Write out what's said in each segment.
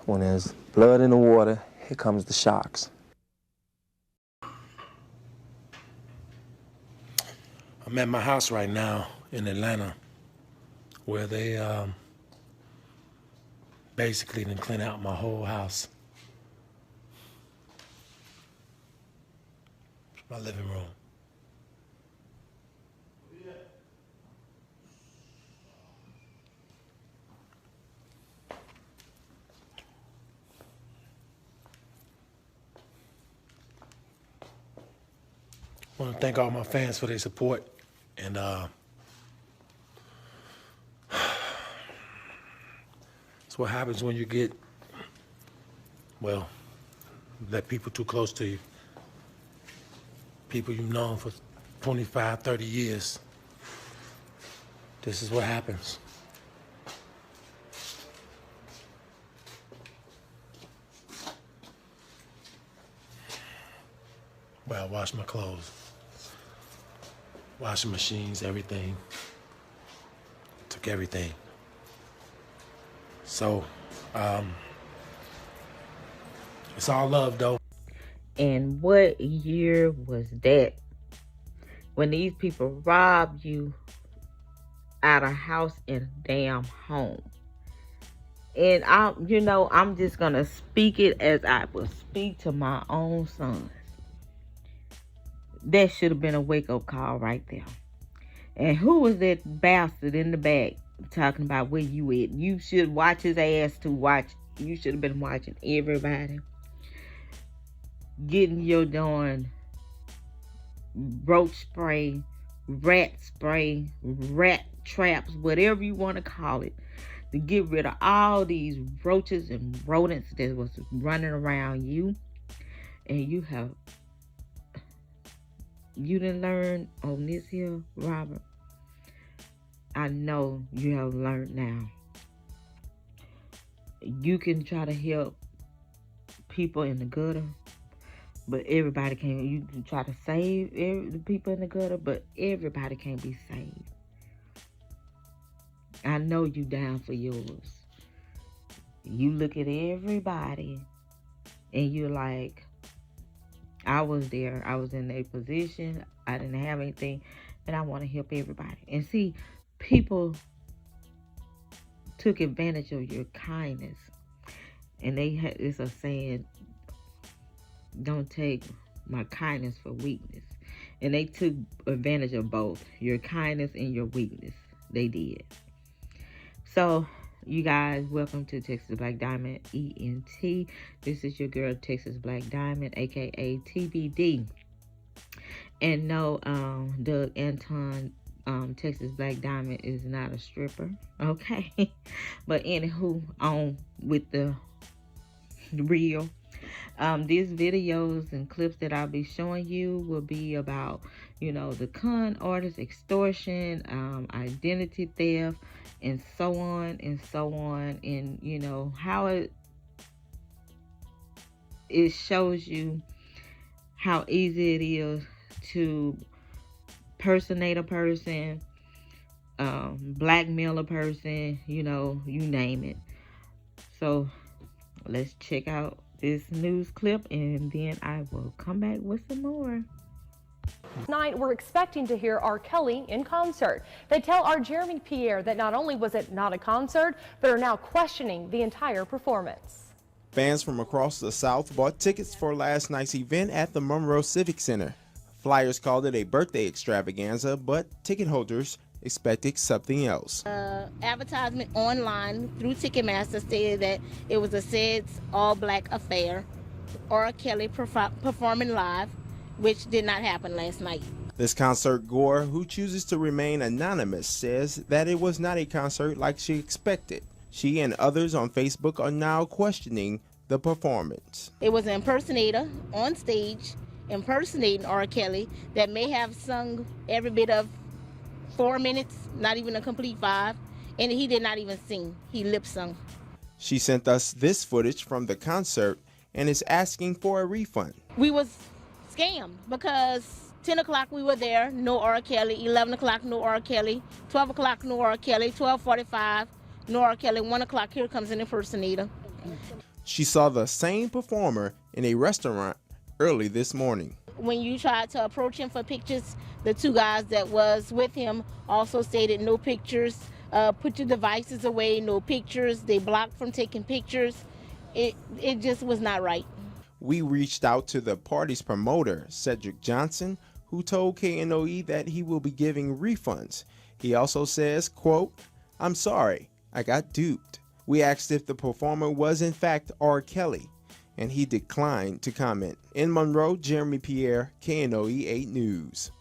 When there's blood in the water, here comes the sharks. I'm at my house right now in Atlanta, where they basically done clean out my whole house. My living room. I want to thank all my fans for their support, and it's what happens when you get, well, let people too close to you. People you've known for 25, 30 years. This is what happens. Well, I wash my clothes. Washing machines, everything. Took everything. So, it's all love, though. And what year was that? When these people robbed you out of house and a damn home. And I'm just gonna speak it as I would speak to my own sons. That should have been a wake-up call right there. And who was that bastard in the back talking about where you at? You should watch his ass to watch. You should have been watching everybody. Getting your darn roach spray, rat traps, whatever you want to call it, to get rid of all these roaches and rodents that was running around you. And you didn't learn on this here, Robert. I know you have learned now. You can try to help people in the gutter, but everybody can't. You can try to save the people in the gutter, but everybody can't be saved. I know you down for yours. You look at everybody and you're like, I was there. I was in a position. I didn't have anything. And I want to help everybody. And see, people took advantage of your kindness. And it's a saying, don't take my kindness for weakness. And they took advantage of both your kindness and your weakness. They did. So, you guys, welcome to Texas Black Diamond ENT. This is your girl, Texas Black Diamond, aka TBD. And no, Doug Anton, Texas Black Diamond is not a stripper, okay? But anywho, on with the real. These videos and clips that I'll be showing you will be about, the con artist, extortion, identity theft, and so on and so on. And, how it shows you how easy it is to impersonate a person, blackmail a person, you name it. So let's check out this news clip, and then I will come back with some more. Tonight, we're expecting to hear R.Kelly in concert. They tell our Jeremy Pierre that not only was it not a concert, but are now questioning the entire performance. Fans from across the South bought tickets for last night's event at the Monroe Civic Center. Flyers called it a birthday extravaganza, but ticket holders expected something else. Advertisement online through Ticketmaster stated that it was a Sid's all-black affair, R.Kelly performing live, which did not happen last night. This concert goer, who chooses to remain anonymous, says that it was not a concert like she expected. She and others on Facebook are now questioning the performance. It was an impersonator on stage impersonating R.Kelly that may have sung every bit of 4 minutes, not even a complete 5, and he did not even sing. He lip sung. She sent us this footage from the concert and is asking for a refund. We was scammed because 10 o'clock we were there, no R.Kelly, 11 o'clock, no R.Kelly, 12 o'clock, no R.Kelly, 12:45, no R.Kelly, 1 o'clock, here comes an impersonator. She saw the same performer in a restaurant early this morning. When you tried to approach him for pictures, the two guys that was with him also stated no pictures, put your devices away, no pictures. They blocked from taking pictures. It just was not right. We reached out to the party's promoter, Cedric Johnson, who told KNOE that he will be giving refunds. He also says, quote, "I'm sorry, I got duped." We asked if the performer was in fact R.Kelly, and he declined to comment. In Monroe, Jeremy Pierre, KNOE 8 News.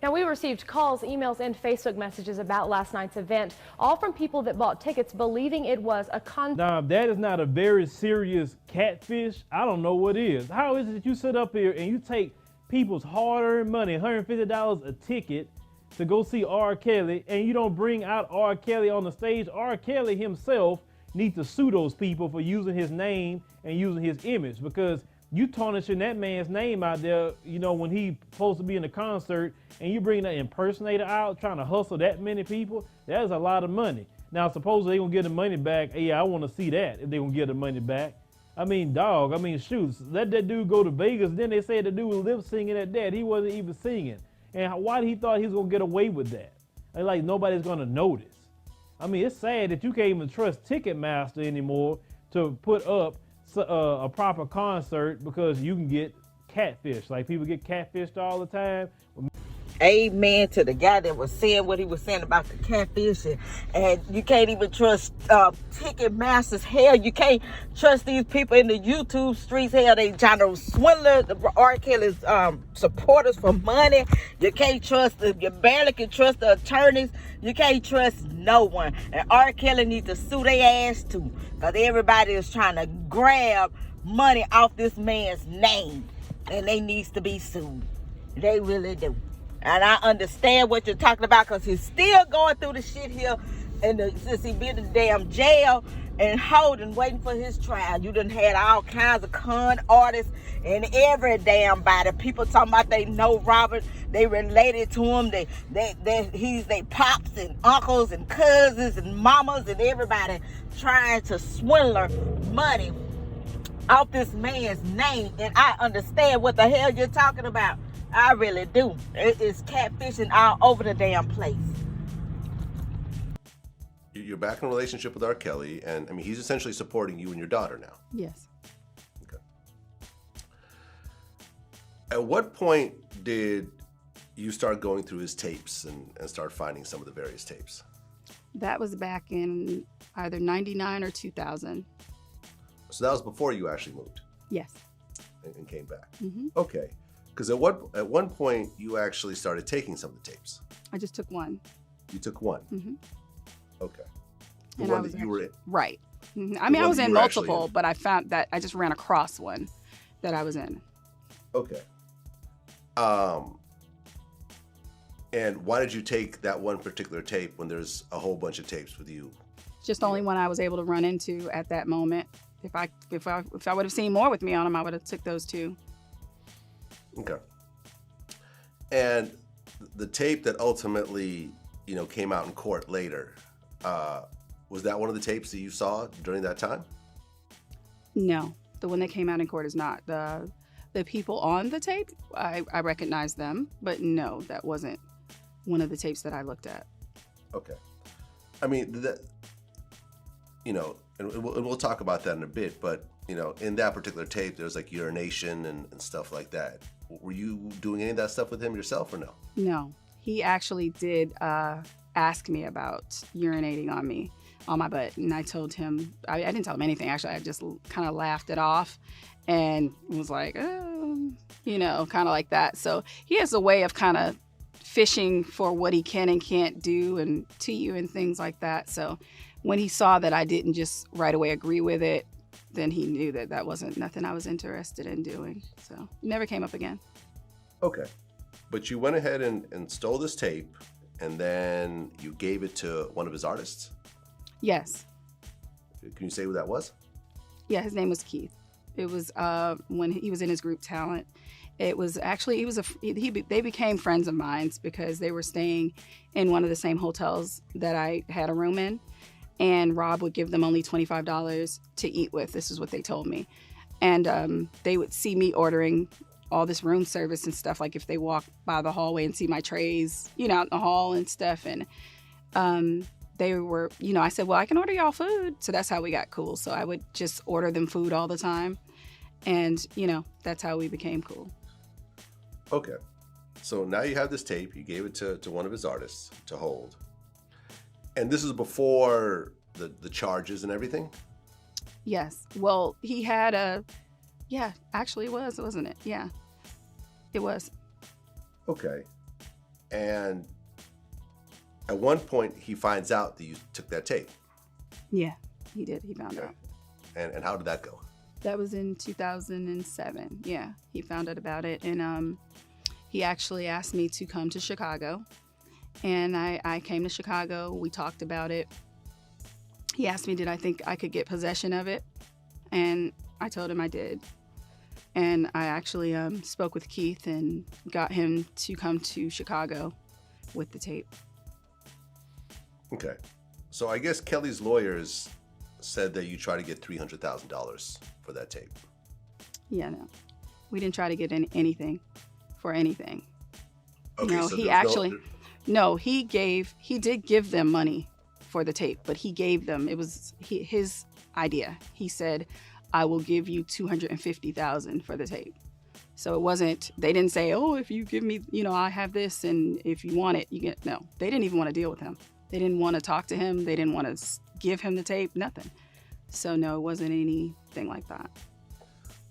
Now, we received calls, emails, and Facebook messages about last night's event, all from people that bought tickets believing it was a concert. Now, if that is not a very serious catfish, I don't know what is. How is it that you sit up here and you take people's hard-earned money, $150 a ticket, to go see R. Kelly, and you don't bring out R. Kelly on the stage? R. Kelly himself needs to sue those people for using his name and using his image, because you tarnishing that man's name out there, you know, when he's supposed to be in a concert, and you bring that impersonator out trying to hustle that many people. That is a lot of money. Now, supposedly they're gonna get the money back. Yeah, I want to see that, if they're gonna get the money back. I mean, dog, I mean, shoot, let that dude go to Vegas. Then they said the dude was lip singing at that. He wasn't even singing. And why he thought he was gonna get away with that? Like nobody's gonna notice. I mean, it's sad that you can't even trust Ticketmaster anymore to put up a proper concert, because you can get catfish. Like people get catfished all the time. Amen to the guy that was saying what he was saying about the catfishing. And you can't even trust Ticketmasters. Hell, you can't trust these people in the YouTube streets. Hell, they trying to swindle the R. Kelly's supporters for money. You can't trust them. You barely can trust the attorneys. You can't trust no one. And R. Kelly needs to sue their ass too, because everybody is trying to grab money off this man's name, and they needs to be sued. They really do. And I understand what you're talking about, because he's still going through the shit here, and since he been in the damn jail and holding, waiting for his trial. You done had all kinds of con artists and every damn body. People talking about they know Robert, they related to him, he's they pops and uncles and cousins and mamas and everybody trying to swindle money off this man's name. And I understand what the hell you're talking about. I really do. It is catfishing all over the damn place. You're back in a relationship with R. Kelly, and I mean, he's essentially supporting you and your daughter now. Yes. Okay. At what point did you start going through his tapes and start finding some of the various tapes? That was back in either 99 or 2000. So that was before you actually moved? Yes. And came back? Mm-hmm. Okay. Because at one point you actually started taking some of the tapes. I just took one. You took one? Mm-hmm. Okay. The And one I was that you were in? Right. Mm-hmm. I mean, I was in actually multiple, in. but I found that I just ran across one that I was in. Okay. And why did you take that one particular tape when there's a whole bunch of tapes with you? Just the only one I was able to run into at that moment. If I would have seen more with me on them, I would have took those two. Okay. And the tape that ultimately, came out in court later, was that one of the tapes that you saw during that time? No, the one that came out in court is not. The people on the tape, I recognize them, but no, that wasn't one of the tapes that I looked at. Okay. I mean, and we'll talk about that in a bit, but, in that particular tape, there's like urination and stuff like that. Were you doing any of that stuff with him yourself or no? No, he actually did ask me about urinating on me, on my butt. And I told him, I didn't tell him anything, actually. I just kind of laughed it off and was like, kind of like that. So he has a way of kind of fishing for what he can and can't do and to you and things like that. So when he saw that I didn't just right away agree with it, then he knew that wasn't nothing I was interested in doing. So it never came up again. Okay. But you went ahead and stole this tape, and then you gave it to one of his artists? Yes. Can you say who that was? Yeah, his name was Keith. It was when he was in his group Talent. It was actually, they became friends of mine because they were staying in one of the same hotels that I had a room in. and Rob would give them only $25 to eat with. This is what they told me. And they would see me ordering all this room service and stuff, like if they walk by the hallway and see my trays, you know, out in the hall and stuff. And they were, you know, I said, well, I can order y'all food. So that's how we got cool. So I would just order them food all the time. And, you know, that's how we became cool. Okay. So now you have this tape. You gave it to one of his artists to hold. And this is before the charges and everything? Yes. Well, he had actually it was, wasn't it? Yeah, it was. Okay. And at one point he finds out that you took that tape. Yeah, he did. He found out. And how did that go? That was in 2007. Yeah, he found out about it. And he actually asked me to come to Chicago. And I came to Chicago. We talked about it. He asked me, did I think I could get possession of it? And I told him I did. And I actually spoke with Keith and got him to come to Chicago with the tape. Okay. So I guess Kelly's lawyers said that you tried to get $300,000 for that tape. Yeah, no. We didn't try to get anything for anything. Okay, no, so he actually... No, he did give them money for the tape, but he gave them, it was his idea. He said, I will give you $250,000 for the tape. So it wasn't, they didn't say, oh, if you give me, you know, I have this, and if you want it, you get, no. They didn't even want to deal with him. They didn't want to talk to him. They didn't want to give him the tape, nothing. So no, it wasn't anything like that.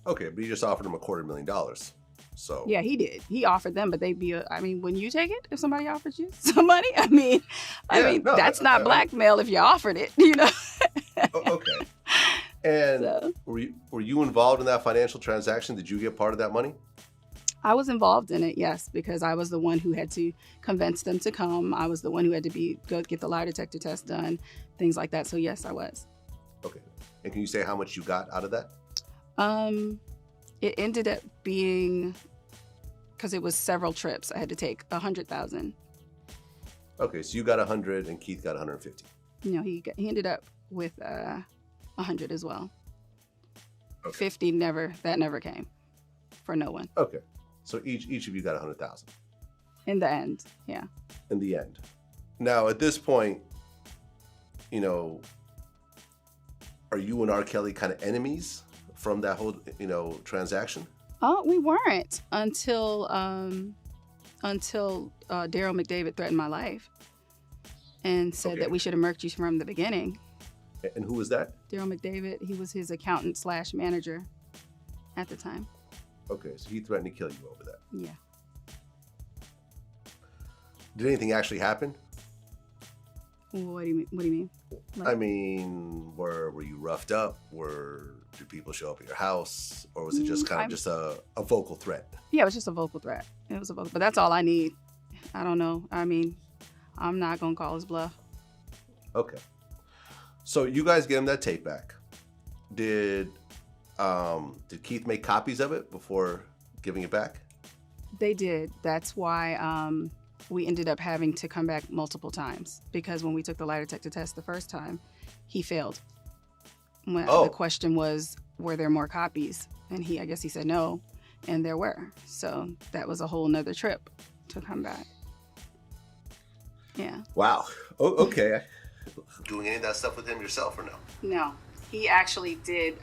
Okay, but you just offered him $250,000. So yeah, he did. He offered them, but they'd be. I mean, wouldn't you take it if somebody offered you some money? I mean, no, that's not blackmail if you offered it, you know. Okay. And so, were you involved in that financial transaction? Did you get part of that money? I was involved in it, yes, because I was the one who had to convince them to come. I was the one who had to go get the lie detector test done, things like that. So yes, I was. Okay. And can you say how much you got out of that? It ended up being, because it was several trips, I had to take 100,000. Okay, so you got 100 and Keith got 150. No, he ended up with 100 as well. Okay. 50 never came for no one. Okay, so each of you got 100,000. In the end, yeah. In the end. Now at this point, you know, are you and R.Kelly kind of enemies from that whole, you know, transaction? Oh, we weren't until Daryl McDavid threatened my life and said that we should have murked you from the beginning. And who was that? Daryl McDavid. He was his accountant / manager at the time. Okay, so he threatened to kill you over that. Yeah. Did anything actually happen? What do you mean? Like, I mean, were you roughed up? Did people show up at your house? Or was it just kind of just a vocal threat? Yeah, it was just a vocal threat. It was a vocal, but that's all I need. I don't know. I mean, I'm not going to call his bluff. Okay. So you guys get him that tape back. Did Keith make copies of it before giving it back? They did. That's why we ended up having to come back multiple times, because when we took the lie detector test the first time, he failed. The question was, were there more copies? And I guess he said no, and there were. So that was a whole nother trip to come back. Yeah. Wow. Oh, okay. Doing any of that stuff with him yourself or no? No. He actually did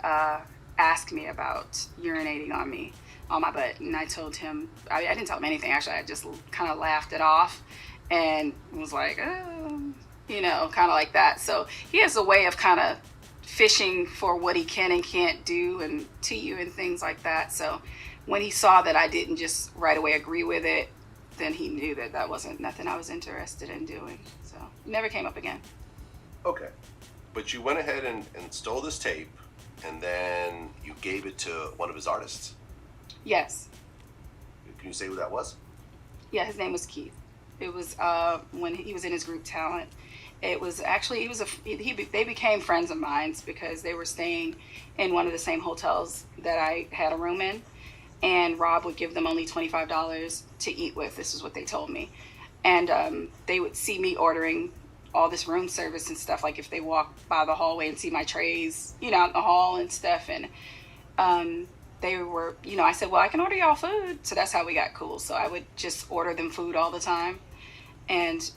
ask me about urinating on me, on my butt. And I told him, I didn't tell him anything, actually. I just kind of laughed it off and was like, you know, kind of like that. So he has a way of kind of fishing for what he can and can't do and to you and things like that. So when he saw that I didn't just right away agree with it, then he knew that that wasn't nothing I was interested in doing. So it never came up again. Okay. But you went ahead and stole this tape, and then you gave it to one of his artists? Yes. Can you say who that was? Yeah, his name was Keith. It was when he was in his group Talent. It was actually, they became friends of mine because they were staying in one of the same hotels that I had a room in. And Rob would give them only $25 to eat with. This is what they told me. And they would see me ordering all this room service and stuff. Like if they walk by the hallway and see my trays, out in the hall and stuff. And they were, I said, well, I can order y'all food. So that's how we got cool. So I would just order them food all the time. And,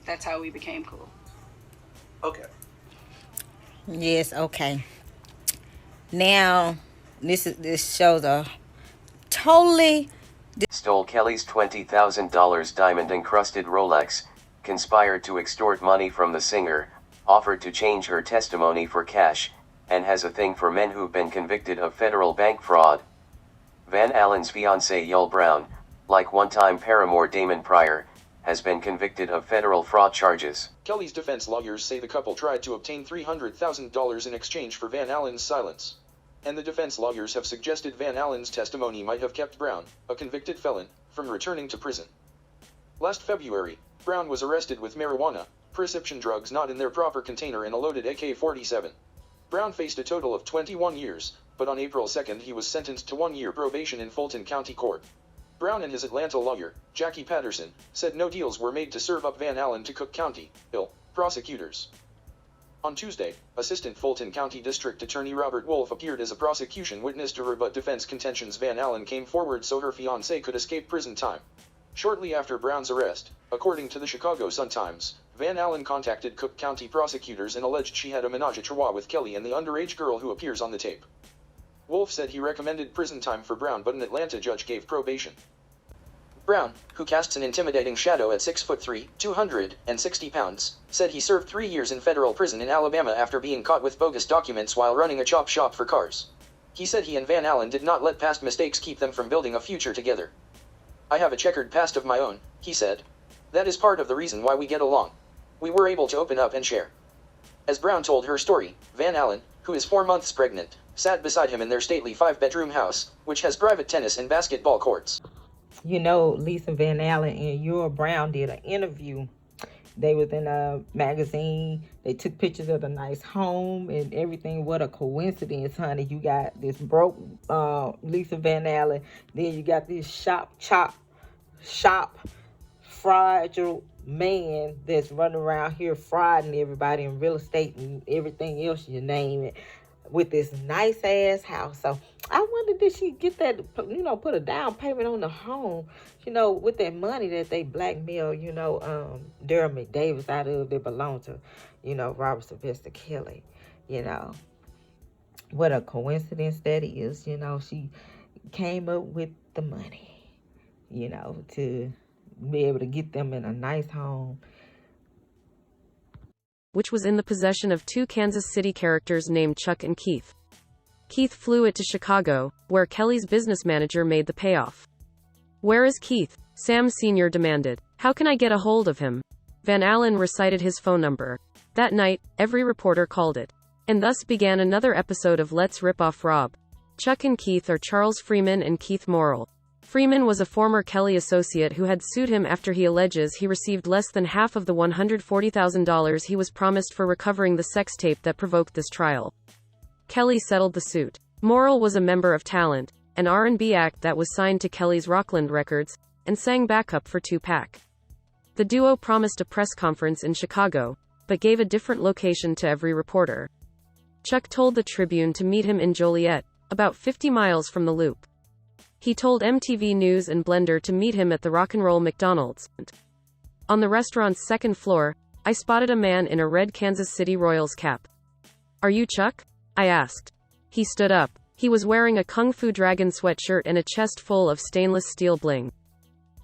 that's how we became cool. Okay. Yes, okay. Now, this shows a totally... Stole Kelly's $20,000 diamond-encrusted Rolex, conspired to extort money from the singer, offered to change her testimony for cash, and has a thing for men who've been convicted of federal bank fraud. Van Allen's fiancée Yul Brown, like one-time paramour Damon Pryor, has been convicted of federal fraud charges. Kelly's defense lawyers say the couple tried to obtain $300,000 in exchange for Van Allen's silence. And the defense lawyers have suggested Van Allen's testimony might have kept Brown, a convicted felon, from returning to prison. Last February, Brown was arrested with marijuana, prescription drugs not in their proper container, and a loaded AK-47. Brown faced a total of 21 years, but on April 2nd he was sentenced to 1 year probation in Fulton County Court. Brown and his Atlanta lawyer, Jackie Patterson, said no deals were made to serve up Van Allen to Cook County, prosecutors. On Tuesday, Assistant Fulton County District Attorney Robert Wolf appeared as a prosecution witness to rebut defense contentions Van Allen came forward so her fiancé could escape prison time. Shortly after Brown's arrest, according to the Chicago Sun-Times, Van Allen contacted Cook County prosecutors and alleged she had a ménage à trois with Kelly and the underage girl who appears on the tape. Wolf said he recommended prison time for Brown, but an Atlanta judge gave probation. Brown, who casts an intimidating shadow at 6'3", 260 pounds, said he served 3 years in federal prison in Alabama after being caught with bogus documents while running a chop shop for cars. He said he and Van Allen did not let past mistakes keep them from building a future together. I have a checkered past of my own, he said. That is part of the reason why we get along. We were able to open up and share. As Brown told her story, Van Allen, who is 4 months pregnant, sat beside him in their stately 5-bedroom house, which has private tennis and basketball courts. Lisa Van Allen and Yul Brown did an interview. They was in a magazine. They took pictures of the nice home and everything. What a coincidence, honey. You got this broke Lisa Van Allen. Then you got this shop fragile man that's running around here frauding everybody in real estate and everything else, you name it, with this nice ass house. So I wonder, did she get that, put a down payment on the home, with that money that they blackmail, Daryl McDavis out of, that belonged to, Robert Sylvester Kelly, What a coincidence that is, she came up with the money, to be able to get them in a nice home. Which was in the possession of 2 Kansas City characters named Chuck and Keith. Keith flew it to Chicago, where Kelly's business manager made the payoff. Where is Keith? Sam Sr. demanded. How can I get a hold of him? Van Allen recited his phone number. That night, every reporter called it. And thus began another episode of Let's Rip Off Rob. Chuck and Keith are Charles Freeman and Keith Morrill. Freeman was a former Kelly associate who had sued him after he alleges he received less than half of the $140,000 he was promised for recovering the sex tape that provoked this trial. Kelly settled the suit. Morrill was a member of Talent, an R&B act that was signed to Kelly's Rockland Records, and sang backup for Tupac. The duo promised a press conference in Chicago, but gave a different location to every reporter. Chuck told the Tribune to meet him in Joliet, about 50 miles from the Loop. He told MTV News and Blender to meet him at the Rock and Roll McDonald's. On the restaurant's second floor, I spotted a man in a red Kansas City Royals cap. Are you Chuck? I asked. He stood up. He was wearing a Kung Fu Dragon sweatshirt and a chest full of stainless steel bling.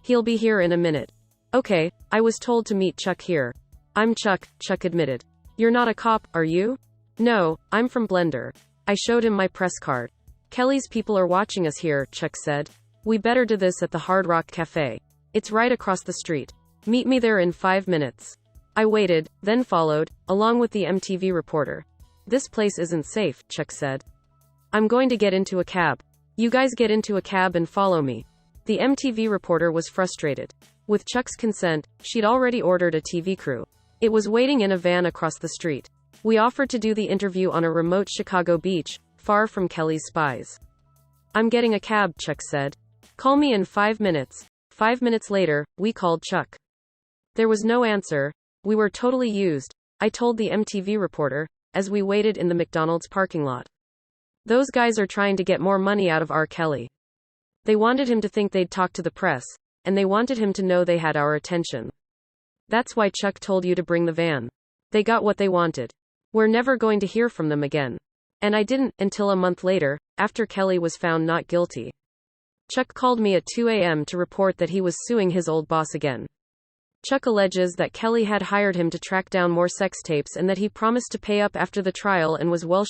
He'll be here in a minute. Okay, I was told to meet Chuck here. I'm Chuck, Chuck admitted. You're not a cop, are you? No, I'm from Blender. I showed him my press card. Kelly's people are watching us here, Chuck said. We better do this at the Hard Rock Cafe. It's right across the street. Meet me there in 5 minutes. I waited, then followed, along with the MTV reporter. This place isn't safe, Chuck said. I'm going to get into a cab. You guys get into a cab and follow me. The MTV reporter was frustrated. With Chuck's consent, she'd already ordered a TV crew. It was waiting in a van across the street. We offered to do the interview on a remote Chicago beach, far from Kelly's spies. I'm getting a cab, Chuck said. Call me in 5 minutes. 5 minutes later, we called Chuck. There was no answer, We were totally used, I told the MTV reporter, as we waited in the McDonald's parking lot. Those guys are trying to get more money out of R. Kelly. They wanted him to think they'd talk to the press, and they wanted him to know they had our attention. That's why Chuck told you to bring the van. They got what they wanted. We're never going to hear from them again. And I didn't, until a month later, after Kelly was found not guilty. Chuck called me at 2 a.m. to report that he was suing his old boss again. Chuck alleges that Kelly had hired him to track down more sex tapes and that he promised to pay up after the trial and was well.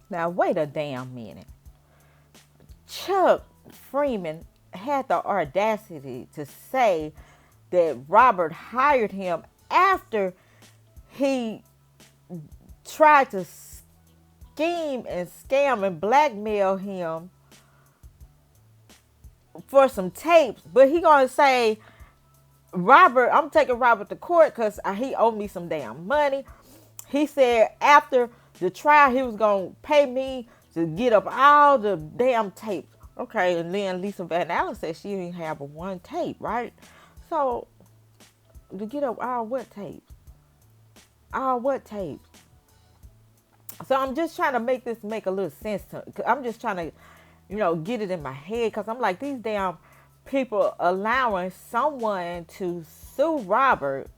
Now, wait a damn minute. Chuck Freeman had the audacity to say that Robert hired him after he tried to scheme and scam and blackmail him for some tapes. But he gonna say, Robert, I'm taking Robert to court because he owed me some damn money. He said after the trial he was gonna pay me to get up all the damn tapes. Okay, and then Lisa Van Allen said she didn't have but one tape, right? So, to get up all what tapes? All what tapes? So I'm just trying to make this make a little sense to me. I'm just trying to, get it in my head, because I'm like, these damn people allowing someone to sue Robert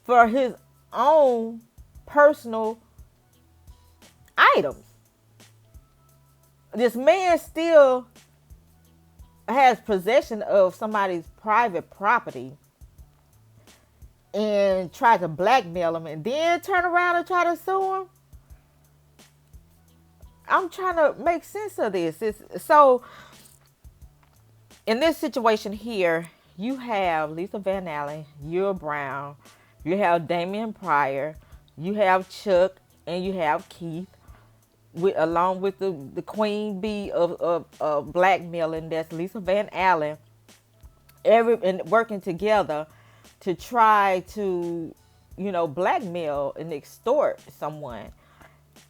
for his own personal items. This man still has possession of somebody's private property and try to blackmail him and then turn around and try to sue him. I'm trying to make sense of this. So in this situation here, you have Lisa Van Allen, you're Brown, you have Damian Pryor, you have Chuck, and you have Keith, along with the queen bee of blackmailing, that's Lisa Van Allen, and working together to try to, blackmail and extort someone.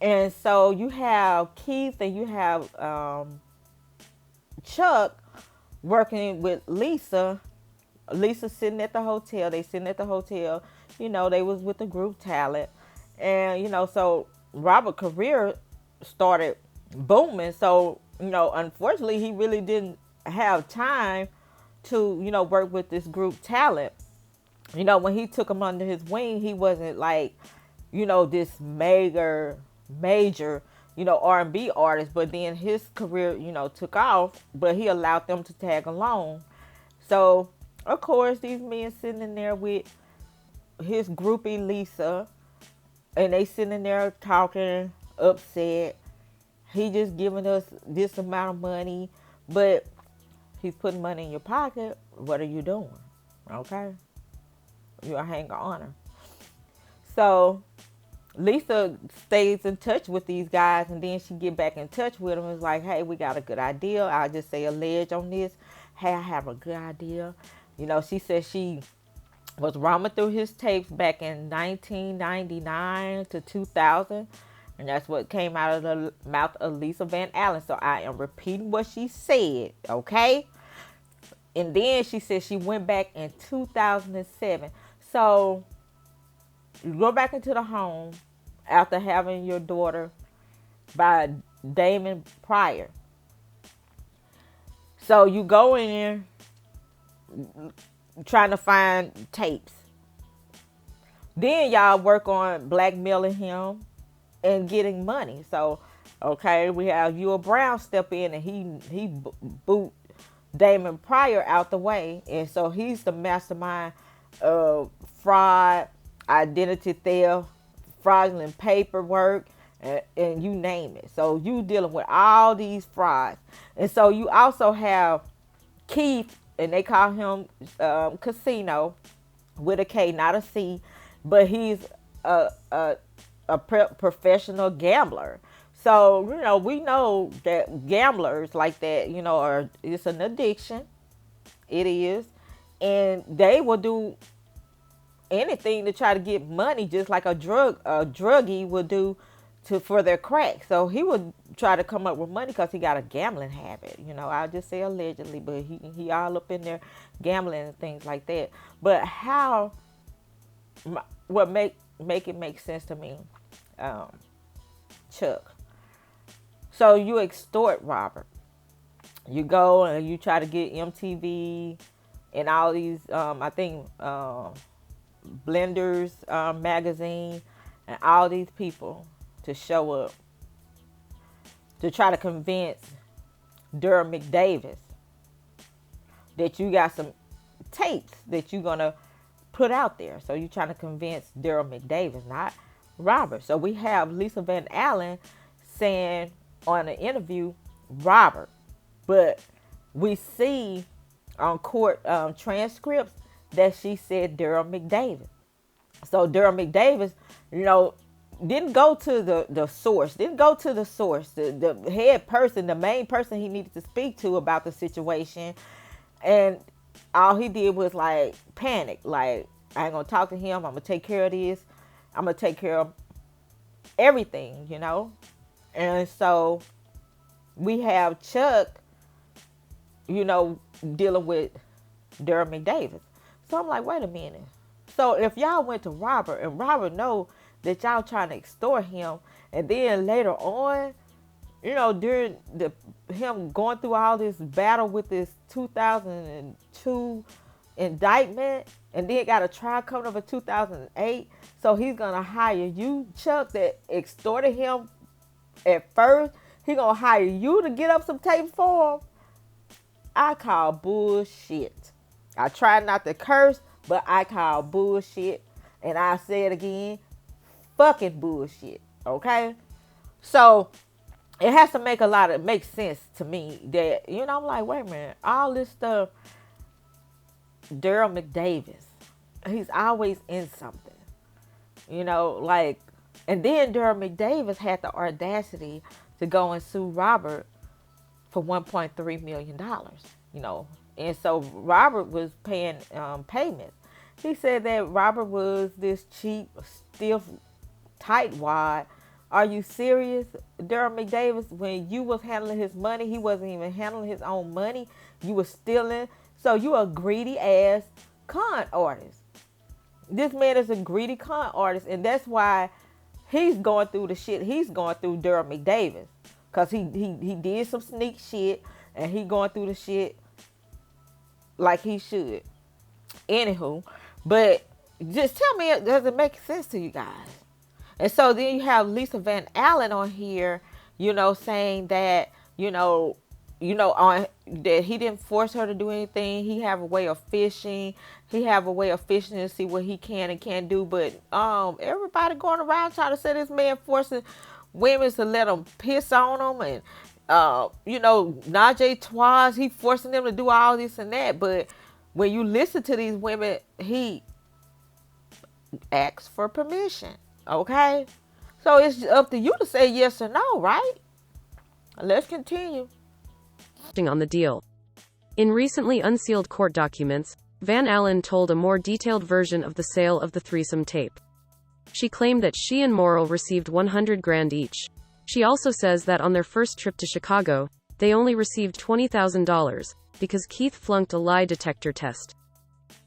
And so you have Keith and you have Chuck working with Lisa. Lisa sitting at the hotel. They sitting at the hotel. They was with the group talent. And, so Robert's career started booming. So, unfortunately, he really didn't have time to, work with this group talent. When he took him under his wing, he wasn't like, this major, R&B artist. But then his career, took off, but he allowed them to tag along. So, of course, these men sitting in there with his groupie Lisa, and they sitting in there talking, upset. He just giving us this amount of money, but he's putting money in your pocket. What are you doing? Okay? You're a hanger on her. So Lisa stays in touch with these guys, and then she get back in touch with them and is like, hey, we got a good idea. I'll just say allege on this. Hey, I have a good idea. She said she was roaming through his tapes back in 1999 to 2000. And that's what came out of the mouth of Lisa Van Allen. So I am repeating what she said, okay? And then she said she went back in 2007. So you go back into the home after having your daughter by Damon Pryor. So you go in trying to find tapes. Then y'all work on blackmailing him and getting money. So, okay, we have you Brown step in, and he boot Damon Pryor out the way. And so he's the mastermind of fraud, identity theft, fraudulent paperwork, and you name it. So you dealing with all these frauds. And so you also have Keith, and they call him Casino with a K, not a C, but he's a professional gambler. So, we know that gamblers like that, it's an addiction. It is. And they will do anything to try to get money, just like a druggie would do for their crack. So he would try to come up with money because he got a gambling habit. I'll just say allegedly, but he all up in there gambling and things like that. But how what make it make sense to me, Chuck. So you extort Robert. You go and you try to get MTV and all these, I think, Blenders magazine and all these people to show up to try to convince Durham McDavis that you got some tapes that you're going to put out there. So you're trying to convince Durham McDavis, not Robert. So we have Lisa Van Allen saying on an interview, Robert. But we see on court transcripts that she said Durham McDavis. So Durham McDavis, didn't go to the source, the head person, the main person he needed to speak to about the situation. And all he did was like panic. Like, I ain't gonna talk to him. I'm gonna take care of this. I'm gonna take care of everything, And so we have Chuck, dealing with Durham McDavis. So I'm like, wait a minute. So if y'all went to Robert and Robert know that y'all trying to extort him, and then later on, during him going through all this battle with this 2002 indictment, and then got a trial coming up in 2008, so he's gonna hire you, Chuck, that extorted him at first. He gonna hire you to get up some tapes for him. I call bullshit. I try not to curse, but I call bullshit. And I say it again, fucking bullshit. Okay? So it has to make sense to me that, I'm like, wait a minute, all this stuff, Durham McDavis, he's always in something. And then Durham McDavis had the audacity to go and sue Robert for $1.3 million, And so Robert was paying payments. He said that Robert was this cheap, stiff, tightwad. Are you serious, Durham McDavis? When you was handling his money, he wasn't even handling his own money. You was stealing. So you a greedy ass con artist. This man is a greedy con artist, and that's why he's going through the shit he's going through, Durham McDavis. Because he did some sneak shit, and he going through the shit like he should. Anywho, but just tell me, does it make sense to you guys? And so then you have Lisa Van Allen on here, saying that, that he didn't force her to do anything. He have a way of fishing. He have a way of fishing to see what he can and can't do. But everybody going around trying to say this man forcing women to let him piss on them, and Najee Twas, he forcing them to do all this and that. But when you listen to these women, he asks for permission. Okay? So it's up to you to say yes or no, right? Let's continue. On the deal. In recently unsealed court documents, Van Allen told a more detailed version of the sale of the threesome tape. She claimed that she and Morrill received $100,000 each. She also says that on their first trip to Chicago, they only received $20,000 because Keith flunked a lie detector test.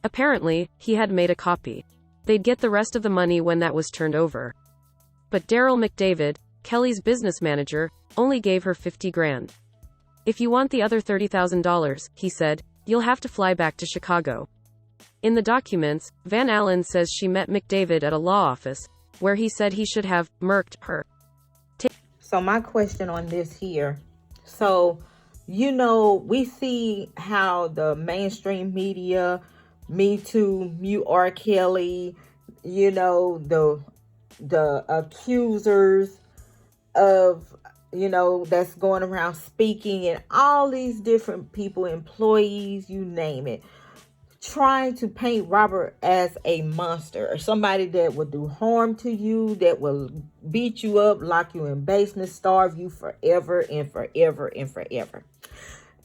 Apparently, he had made a copy. They'd get the rest of the money when that was turned over. But Daryl McDavid, Kelly's business manager, only gave her $50,000. If you want the other $30,000, he said, you'll have to fly back to Chicago. In the documents, Van Allen says she met McDavid at a law office, where he said he should have murked her. So my question on this here, so, we see how the mainstream media, Me Too, Mute R.Kelly, the accusers of, that's going around speaking, and all these different people, employees, you name it, trying to paint Robert as a monster or somebody that will do harm to you, that will beat you up, lock you in basement, starve you forever and forever and forever.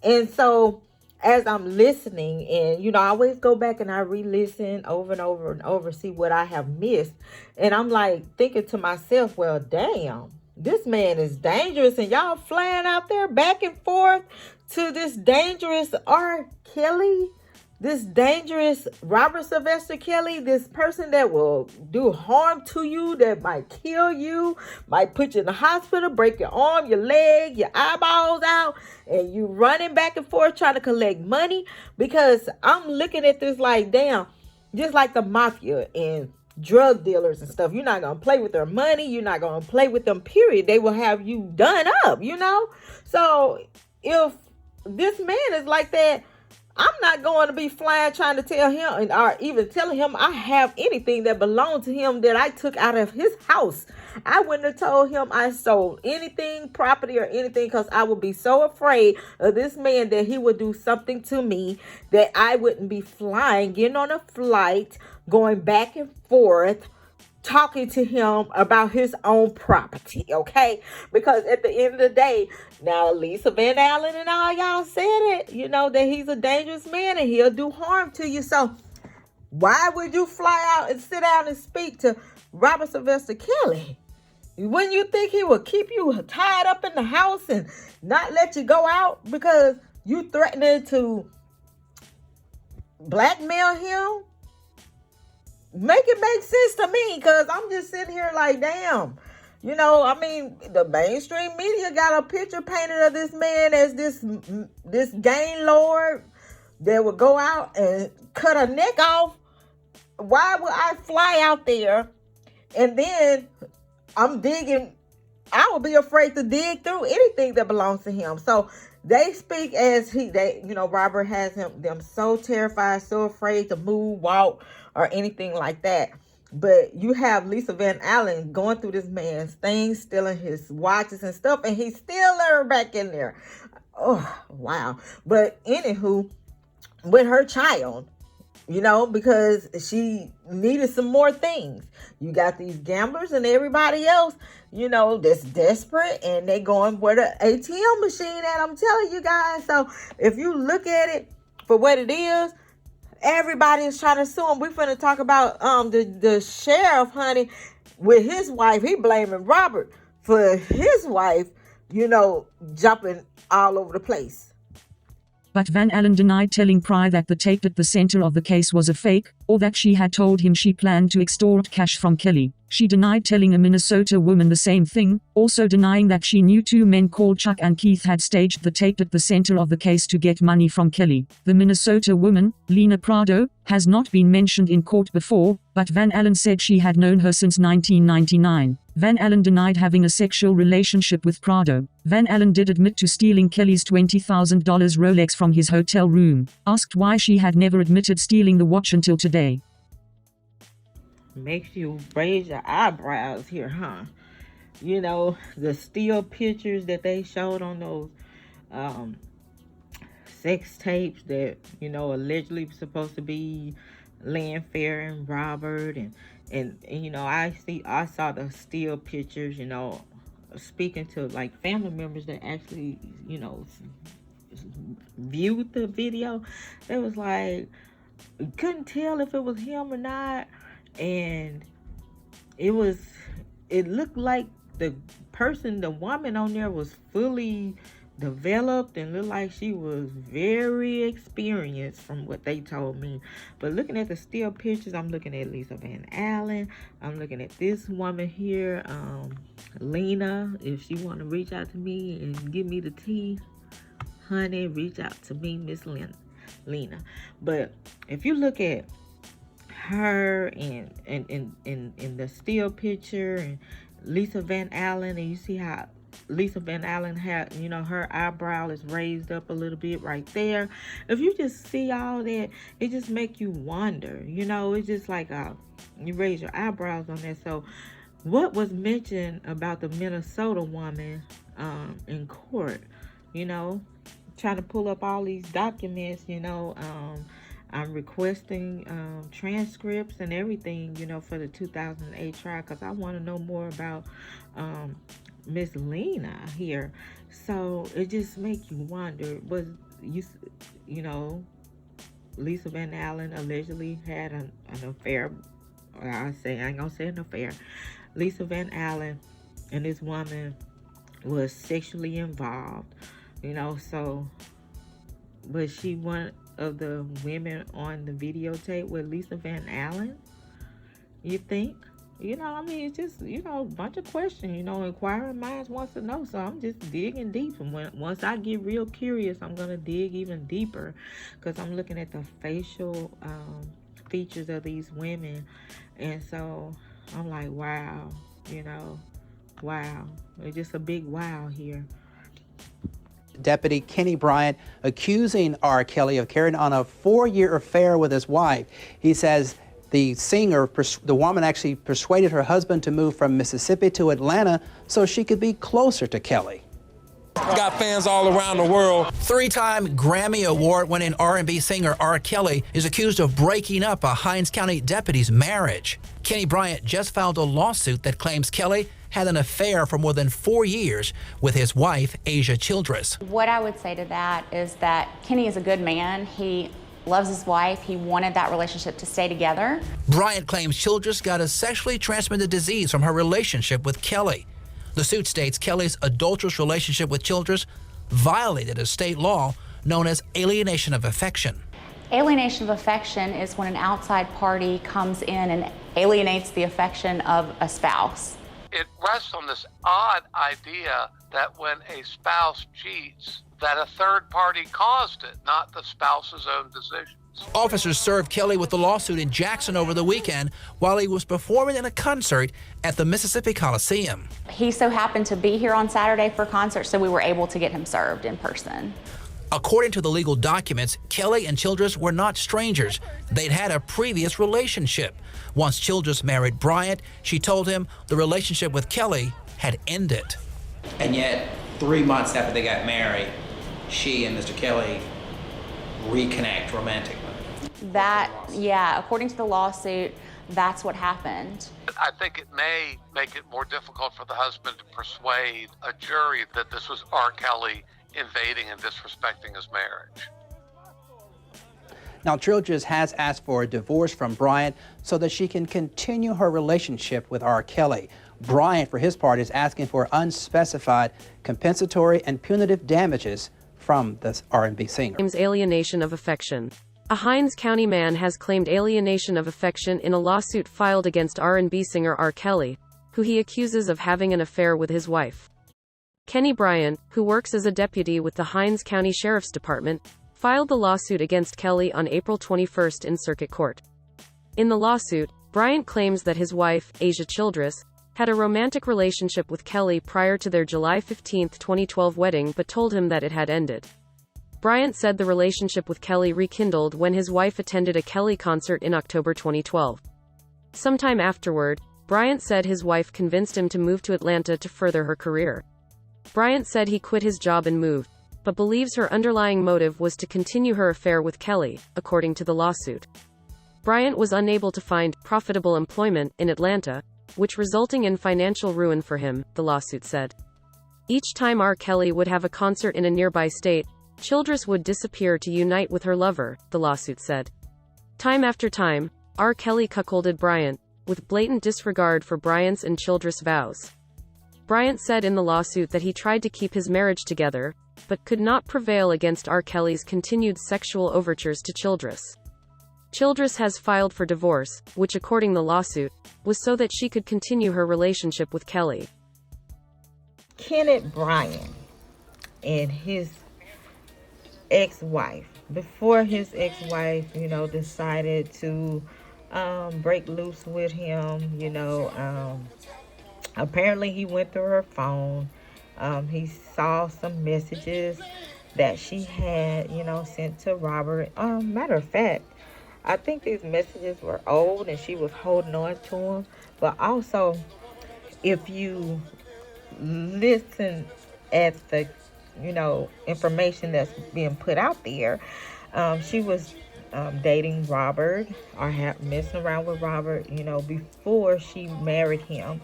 And so as I'm listening, and I always go back and I re-listen over and over and over, see what I have missed. And I'm like thinking to myself, well, damn, this man is dangerous, and y'all flying out there back and forth to this dangerous R. Kelly this dangerous Robert Sylvester Kelly, this person that will do harm to you, that might kill you, might put you in the hospital, break your arm, your leg, your eyeballs out, and you running back and forth trying to collect money. Because I'm looking at this like, damn, just like the mafia and drug dealers and stuff. You're not going to play with their money. You're not going to play with them, period. They will have you done up, you know? So if this man is like that, I'm not going to be flying trying to tell him, or even telling him I have anything that belonged to him that I took out of his house. I wouldn't have told him I sold anything, property or anything, because I would be so afraid of this man that he would do something to me that I wouldn't be flying, getting on a flight, going back and forth, talking to him about his own property, okay? Because at the end of the day, now Lisa Van Allen and all y'all said it, you know, that he's a dangerous man and he'll do harm to you. So why would you fly out and sit down and speak to Robert Sylvester Kelly? Wouldn't you think he would keep you tied up in the house and not let you go out because you threatening to blackmail him? Make it make sense to me, because I'm just sitting here like, damn. You know, I mean, the mainstream media got a picture painted of this man as this gang lord that would go out and cut a neck off. Why would I fly out there and then I'm digging? I would be afraid to dig through anything that belongs to him. So they speak as Robert has them so terrified, so afraid to move, walk, or anything like that. But you have Lisa Van Allen going through this man's things, stealing his watches and stuff, and he still let her back in there. Oh, wow. But anywho, with her child, you know, because she needed some more things. You got these gamblers and everybody else, you know, that's desperate, and they going where the ATM machine at, I'm telling you guys. So if you look at it for what it is, everybody is trying to sue him. We're finna talk about the sheriff, honey, with his wife. He blaming Robert for his wife, you know, jumping all over the place. But Van Allen denied telling Pryor that the tape at the center of the case was a fake, or that she had told him she planned to extort cash from Kelly. She denied telling a Minnesota woman the same thing, also denying that she knew two men called Chuck and Keith had staged the tape at the center of the case to get money from Kelly. The Minnesota woman, Lena Prado, has not been mentioned in court before, but Van Allen said she had known her since 1999. Van Allen denied having a sexual relationship with Prado. Van Allen did admit to stealing Kelly's $20,000 Rolex from his hotel room. Asked why she had never admitted stealing the watch until today. Makes you raise your eyebrows here, huh? You know, the still pictures that they showed on those sex tapes that, you know, allegedly supposed to be Lynn Fair and Robert, and you know, I saw the still pictures, you know, speaking to like family members that actually, you know, viewed the video. It was like, couldn't tell if it was him or not, and it looked like the woman on there was fully developed and looked like she was very experienced from what they told me. But looking at the still pictures, I'm looking at Lisa Van Allen, I'm looking at this woman here, Lena. If she want to reach out to me and give me the tea, honey, reach out to me, Miss Lena. But if you look at her and the still picture and Lisa Van Allen, and you see how Lisa Van Allen had, you know, her eyebrow is raised up a little bit right there. If you just see all that, it just make you wonder, you know. It's just like you raise your eyebrows on that. So what was mentioned about the Minnesota woman in court, you know, trying to pull up all these documents, you know, I'm requesting transcripts and everything, you know, for the 2008 trial, because I want to know more about Miss Lena here. So it just makes you wonder, was you know, Lisa Van Allen allegedly had an affair, or I ain't gonna say an affair. Lisa Van Allen and this woman was sexually involved, you know, so, but she of the women on the videotape with Lisa Van Allen? You think? I mean, it's just, a bunch of questions, inquiring minds wants to know. So I'm just digging deep. And once I get real curious, I'm going to dig even deeper, because I'm looking at the facial features of these women. And so I'm like, wow, wow. It's just a big wow here. Deputy Kenny Bryant accusing R. Kelly of carrying on a 4-year affair with his wife. He says the singer, the woman actually persuaded her husband to move from Mississippi to Atlanta so she could be closer to Kelly. Got fans all around the world. 3-time Grammy Award-winning R&B singer R. Kelly is accused of breaking up a Hinds County deputy's marriage. Kenny Bryant just filed a lawsuit that claims Kelly had an affair for more than 4 years with his wife, Asia Childress. What I would say to that is that Kenny is a good man. He loves his wife. He wanted that relationship to stay together. Bryant claims Childress got a sexually transmitted disease from her relationship with Kelly. The suit states Kelly's adulterous relationship with Childress violated a state law known as alienation of affection. Alienation of affection is when an outside party comes in and alienates the affection of a spouse. It rests on this odd idea that when a spouse cheats, that a third party caused it, not the spouse's own decisions. Officers served Kelly with the lawsuit in Jackson over the weekend while he was performing in a concert at the Mississippi Coliseum. He so happened to be here on Saturday for a concert, so we were able to get him served in person. According to the legal documents, Kelly and Childress were not strangers. They'd had a previous relationship. Once Childress married Bryant, she told him the relationship with Kelly had ended. And yet, 3 months after they got married, she and Mr. Kelly reconnect romantically. According to the lawsuit, that's what happened. I think it may make it more difficult for the husband to persuade a jury that this was R. Kelly invading and disrespecting his marriage. Now, Childress has asked for a divorce from Bryant so that she can continue her relationship with R. Kelly. Bryant, for his part, is asking for unspecified compensatory and punitive damages from the R&B singer. Claims alienation of affection. A Hinds County man has claimed alienation of affection in a lawsuit filed against R&B singer R. Kelly, who he accuses of having an affair with his wife. Kenny Bryant, who works as a deputy with the Hinds County Sheriff's Department, filed the lawsuit against Kelly on April 21 in circuit court. In the lawsuit, Bryant claims that his wife, Asia Childress, had a romantic relationship with Kelly prior to their July 15, 2012 wedding, but told him that it had ended. Bryant said the relationship with Kelly rekindled when his wife attended a Kelly concert in October 2012. Sometime afterward, Bryant said his wife convinced him to move to Atlanta to further her career. Bryant said he quit his job and moved, but believes her underlying motive was to continue her affair with Kelly, according to the lawsuit. Bryant was unable to find profitable employment in Atlanta, which resulting in financial ruin for him, the lawsuit said. Each time R. Kelly would have a concert in a nearby state, Childress would disappear to unite with her lover, the lawsuit said. Time after time, R. Kelly cuckolded Bryant, with blatant disregard for Bryant's and Childress' vows. Bryant said in the lawsuit that he tried to keep his marriage together, but could not prevail against R. Kelly's continued sexual overtures to Childress. Childress has filed for divorce, which according to the lawsuit, was so that she could continue her relationship with Kelly. Kenneth Bryant and his ex-wife, before his ex-wife, decided to break loose with him, apparently he went through her phone. He saw some messages that she had, sent to Robert. Matter of fact, I think these messages were old and she was holding on to them. But also, if you listen at the, information that's being put out there, she was dating Robert or messing around with Robert, before she married him.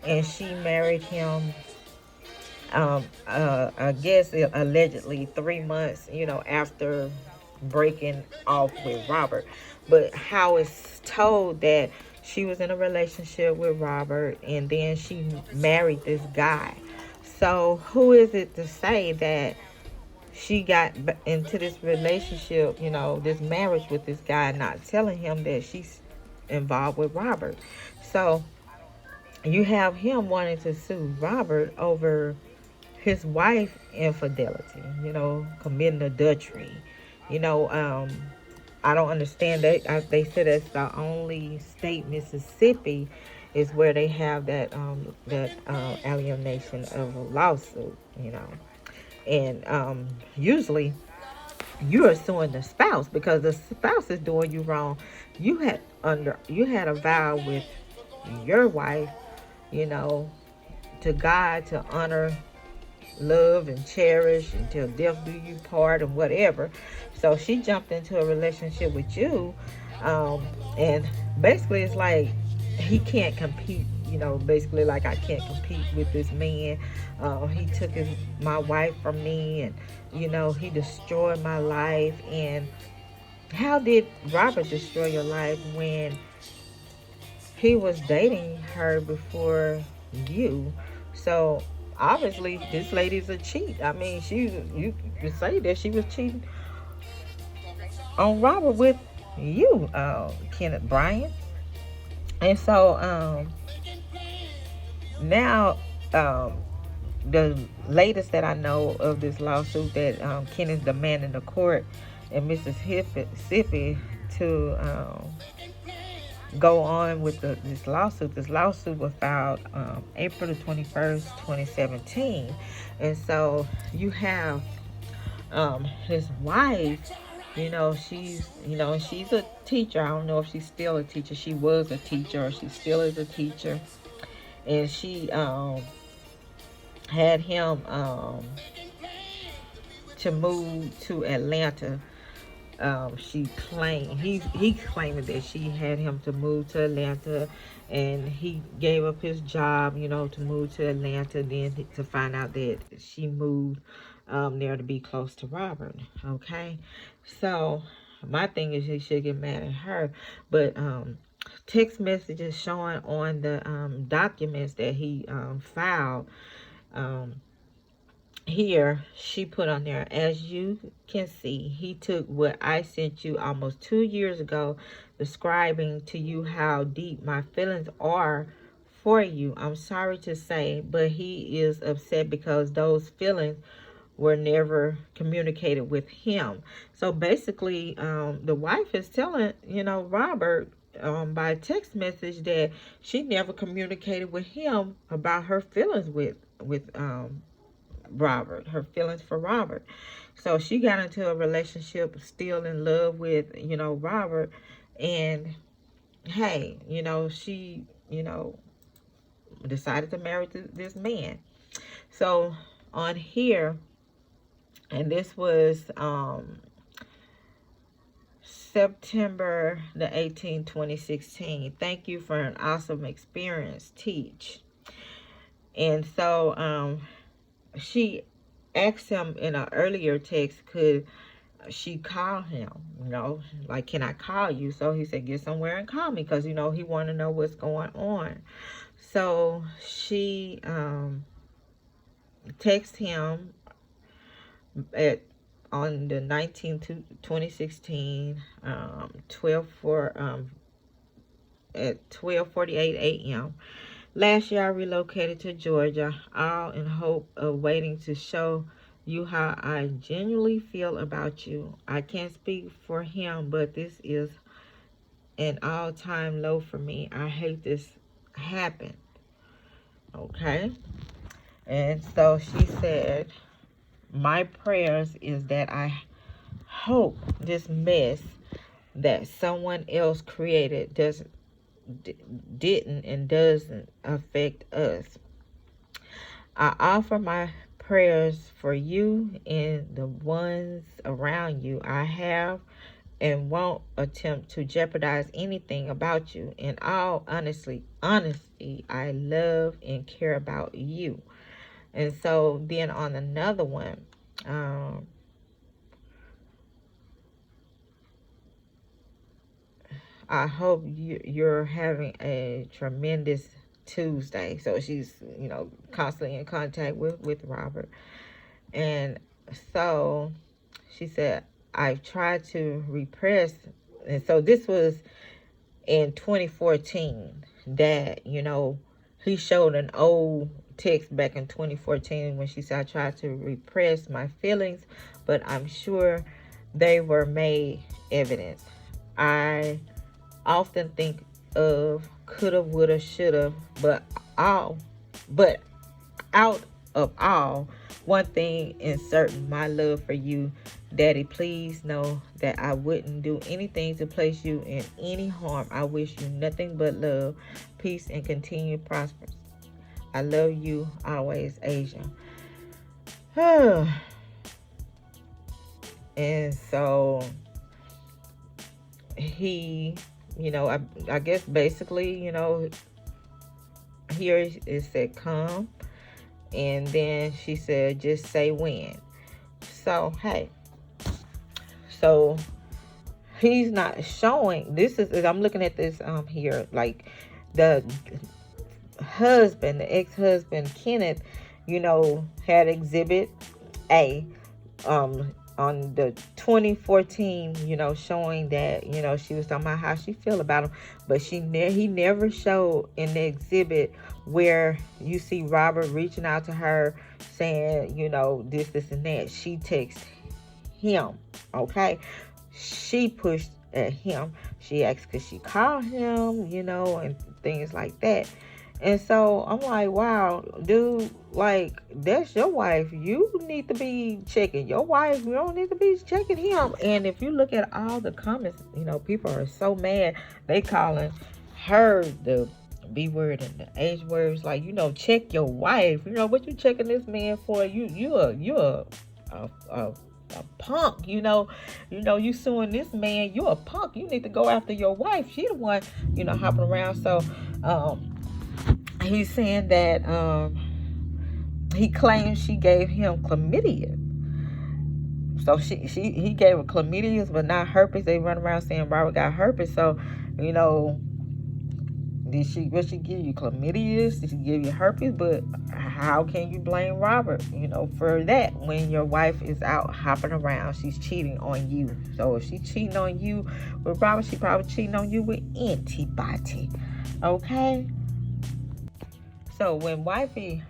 And she married him, I guess, allegedly 3 months, after breaking off with Robert. But how it's told that she was in a relationship with Robert and then she married this guy. So who is it to say that she got into this relationship, this marriage with this guy, not telling him that she's involved with Robert. So you have him wanting to sue Robert over his wife infidelity, committing adultery. I don't understand that. They said that's the only state, Mississippi, is where they have that alienation of a lawsuit. And usually you are suing the spouse because the spouse is doing you wrong. You had a vow with your wife, to God, to honor, love, and cherish until death do you part, and whatever. So she jumped into a relationship with you, and basically it's like he can't compete. Basically like, I can't compete with this man. He took my wife from me, and he destroyed my life. And how did Robert destroy your life when he was dating her before you? So obviously this lady's a cheat. I mean, you could say that she was cheating on Robert with you, Kenneth Bryant. And so now the latest that I know of this lawsuit that Ken is demanding the court in Mississippi to go on with this lawsuit. This lawsuit was filed April the 21st, 2017. And so you have his wife, she's a teacher. I don't know if she's still a teacher. She was a teacher, or she still is a teacher. And she had him to move to Atlanta. He claimed that she had him to move to Atlanta, and he gave up his job, to move to Atlanta, then to find out that she moved there to be close to Robert. Okay, so my thing is, he should get mad at her, but text messages showing on the documents that he filed. Here, she put on there, as you can see, he took what I sent you almost 2 years ago, describing to you how deep my feelings are for you. I'm sorry to say, but he is upset because those feelings were never communicated with him. So basically, the wife is telling, Robert, by text message, that she never communicated with him about her feelings with Robert, her feelings for Robert. So she got into a relationship still in love with, Robert. And hey, she, decided to marry this man. So on here, and this was September the 18th, 2016. Thank you for an awesome experience. Teach. And so she asked him in an earlier text, could she call him? Like, can I call you? So he said, get somewhere and call me, because he wanted to know what's going on. So she texted him on the 19th, 2016, at 12:48 a.m. Last year, I relocated to Georgia, all in hope of waiting to show you how I genuinely feel about you. I can't speak for him, but this is an all-time low for me. I hate this happened. Okay? And so she said, my prayers is that I hope this mess that someone else created didn't and doesn't affect us. I offer my prayers for you and the ones around you. I have and won't attempt to jeopardize anything about you. In all honesty, I love and care about you. And so then on another one, I hope you're having a tremendous Tuesday. So she's, constantly in contact with Robert. And So she said, I've tried to repress. And so this was in 2014 that, he showed an old text back in 2014 when she said, I tried to repress my feelings, but I'm sure they were made evident. I often think of coulda, woulda, shoulda, but out of all, one thing is certain, my love for you, Daddy, please know that I wouldn't do anything to place you in any harm. I wish you nothing but love, peace, and continued prosperity. I love you always, Asia. And so he, I guess basically, here it said come, and then she said just say when. So hey, so he's not showing. This is, I'm looking at this here, like the husband, the ex-husband Kenneth, had Exhibit A on the 2014, showing that, she was talking about how she feel about him, but he never showed in the exhibit where you see Robert reaching out to her saying, this and that. She texted him, okay? She pushed at him. She asked, could she call him, and things like that. And so I'm like, wow, dude, like, that's your wife. You need to be checking your wife. You don't need to be checking him. And if you look at all the comments, people are so mad. They calling her the B word and the H words. Like, check your wife. What you checking this man for? You a punk, you suing this man. You a punk. You need to go after your wife. She the one, hopping around. So, he's saying that he claims she gave him chlamydia. So he gave her chlamydia, but not herpes. They run around saying Robert got herpes. So, did she give you chlamydia? Did she give you herpes? But how can you blame Robert, for that when your wife is out hopping around? She's cheating on you. So if she's cheating on you with Robert, she probably cheating on you with anybody. Okay? So when wifey,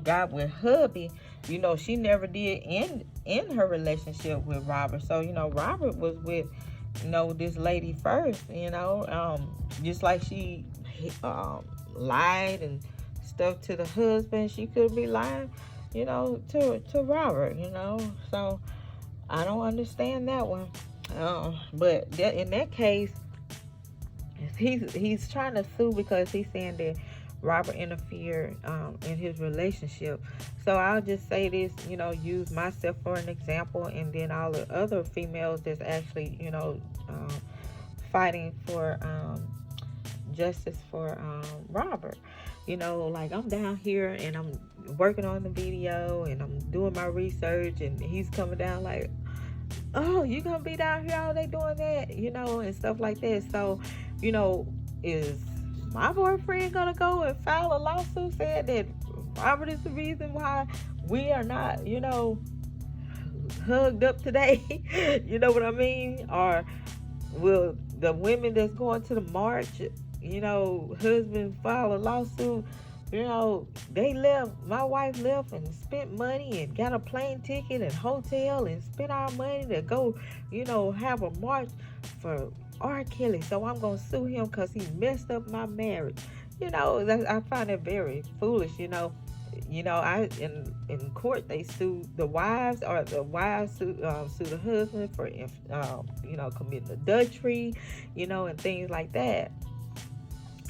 got with hubby, she never did end her relationship with Robert. So, Robert was with, this lady first, just like she lied and stuff to the husband, she could be lying, to Robert, So I don't understand that one. But in that case, he's trying to sue because he's saying that Robert interfered in his relationship. So I'll just say this, use myself for an example, and then all the other females that's actually, fighting for justice for Robert. Like I'm down here and I'm working on the video and I'm doing my research, and he's coming down like, oh, you gonna be down here all day doing that, and stuff like that. So, is my boyfriend gonna go and file a lawsuit saying that Robert is the reason why we are not, hugged up today? You know what I mean? Or will the women that's going to the march, husband file a lawsuit? They left, my wife left and spent money and got a plane ticket and hotel and spent our money to go, have a march for R.Kelly. So I'm going to sue him because he messed up my marriage. I find it very foolish, I in court they sue the wives, or the wives sue the husband for committing adultery, and things like that.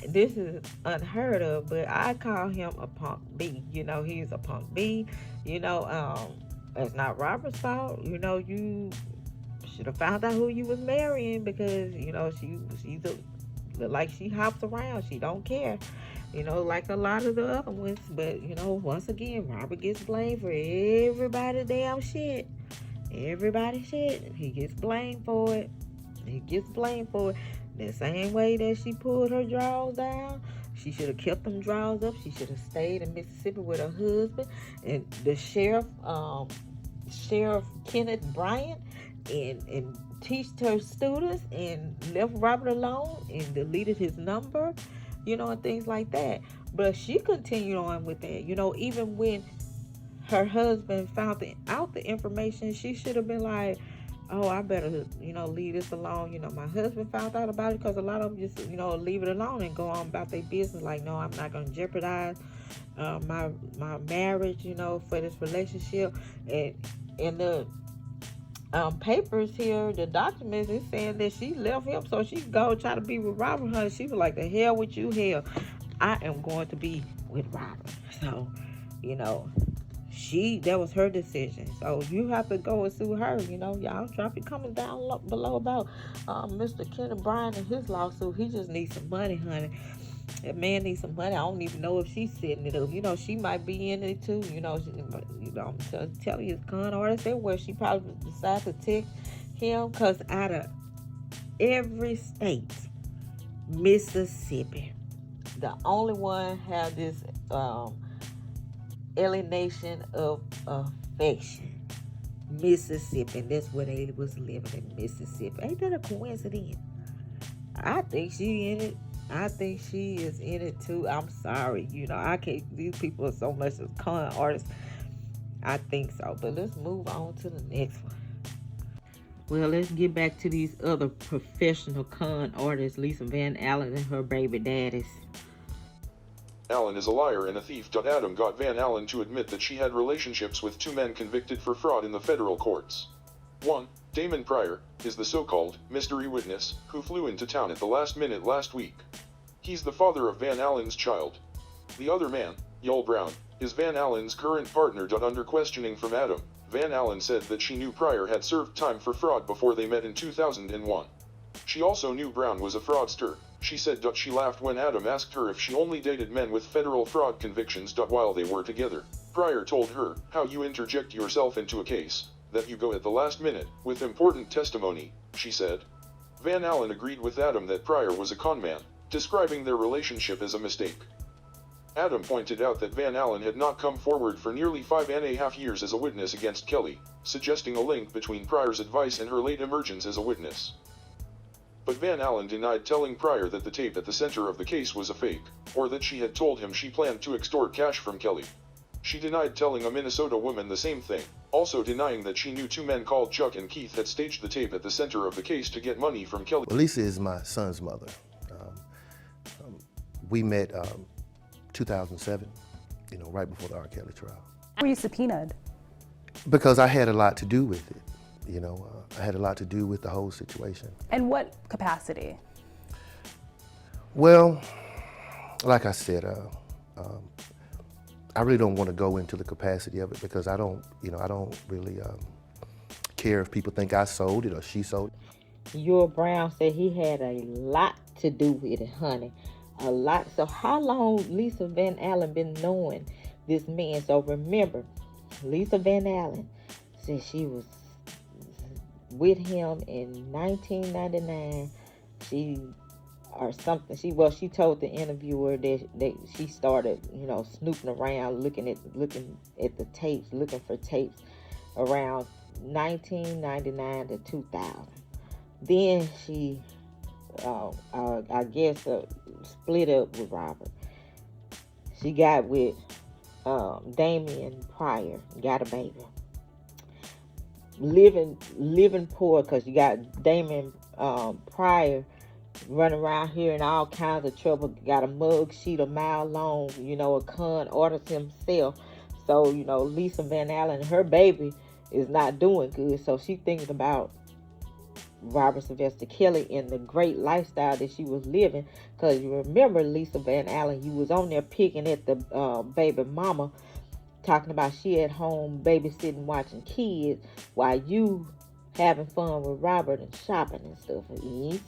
This is unheard of, but I call him a punk B. He's a punk B. It's not Robert's fault. You should have found out who you was marrying, because she's look like she hops around. She don't care, like a lot of the other ones. But once again, Robert gets blamed for everybody damn shit. Everybody shit. He gets blamed for it. The same way that she pulled her drawers down, she should have kept them drawers up. She should have stayed in Mississippi with her husband. And the sheriff Sheriff Kenneth Bryant and teached her students and left Robert alone and deleted his number, and things like that. But she continued on with that, even when her husband found out the information, she should have been like, oh, I better, leave this alone. My husband found out about it, because a lot of them just, leave it alone and go on about their business. Like, no, I'm not going to jeopardize my marriage, for this relationship. And in the papers here, the documents is saying that she left him so she could go try to be with Robert. Honey, she was like, the hell with you, hell, I am going to be with Robert. So, that was her decision. So you have to go and sue her. Y'all drop your comments down below about Mr. Kenneth Bryan and his lawsuit. He just needs some money, honey. That man needs some money. I don't even know if she's setting it up. She might be in it too. I'm telling you, con artists everywhere. She probably decided to take him, because out of every state, Mississippi, the only one have this alienation of affection. Mississippi, and that's where they was living, in Mississippi. Ain't that a coincidence? I think she in it. I think she is in it too. I'm sorry. I can't, these people are so much as con artists. I think so. But let's move on to the next one. Well, let's get back to these other professional con artists, Lisa Van Allen and her baby daddies. Allen is a liar and a thief. Adam got Van Allen to admit that she had relationships with 2 men convicted for fraud in the federal courts. 1. Damon Pryor is the so-called mystery witness who flew into town at the last minute last week. He's the father of Van Allen's child. The other man, Yoel Brown, is Van Allen's current partner. Under questioning from Adam, Van Allen said that she knew Pryor had served time for fraud before they met in 2001. She also knew Brown was a fraudster. She said she laughed when Adam asked her if she only dated men with federal fraud convictions. While they were together, Pryor told her, "How you interject yourself into a case, that you go at the last minute, with important testimony," she said. Van Allen agreed with Adam that Pryor was a con man, describing their relationship as a mistake. Adam pointed out that Van Allen had not come forward for nearly 5.5 years as a witness against Kelly, suggesting a link between Pryor's advice and her late emergence as a witness. But Van Allen denied telling Pryor that the tape at the center of the case was a fake, or that she had told him she planned to extort cash from Kelly. She denied telling a Minnesota woman the same thing, also denying that she knew 2 men called Chuck and Keith had staged the tape at the center of the case to get money from Kelly. Well, Lisa is my son's mother. We met 2007, right before the R.Kelly trial. Were you subpoenaed? Because I had a lot to do with it. I had a lot to do with the whole situation. In what capacity? Well, like I said, I really don't want to go into the capacity of it, because I don't really care if people think I sold it or she sold it. Yoel Brown said he had a lot to do with it, honey. A lot. So how long Lisa Van Allen been knowing this man? So remember, Lisa Van Allen said she was with him in 1999. She told the interviewer that she started, snooping around, looking at the tapes, looking for tapes around 1999 to 2000. Then she, I guess, split up with Robert. She got with Damon Pryor, got a baby. Living poor, because you got Damon Pryor running around here in all kinds of trouble. Got a mug sheet a mile long, a con artist himself. So, Lisa Van Allen, her baby, is not doing good. So she thinking about Robert Sylvester Kelly and the great lifestyle that she was living. Because you remember, Lisa Van Allen, you was on there picking at the baby mama, talking about she at home babysitting, watching kids, while you having fun with Robert and shopping and stuff. You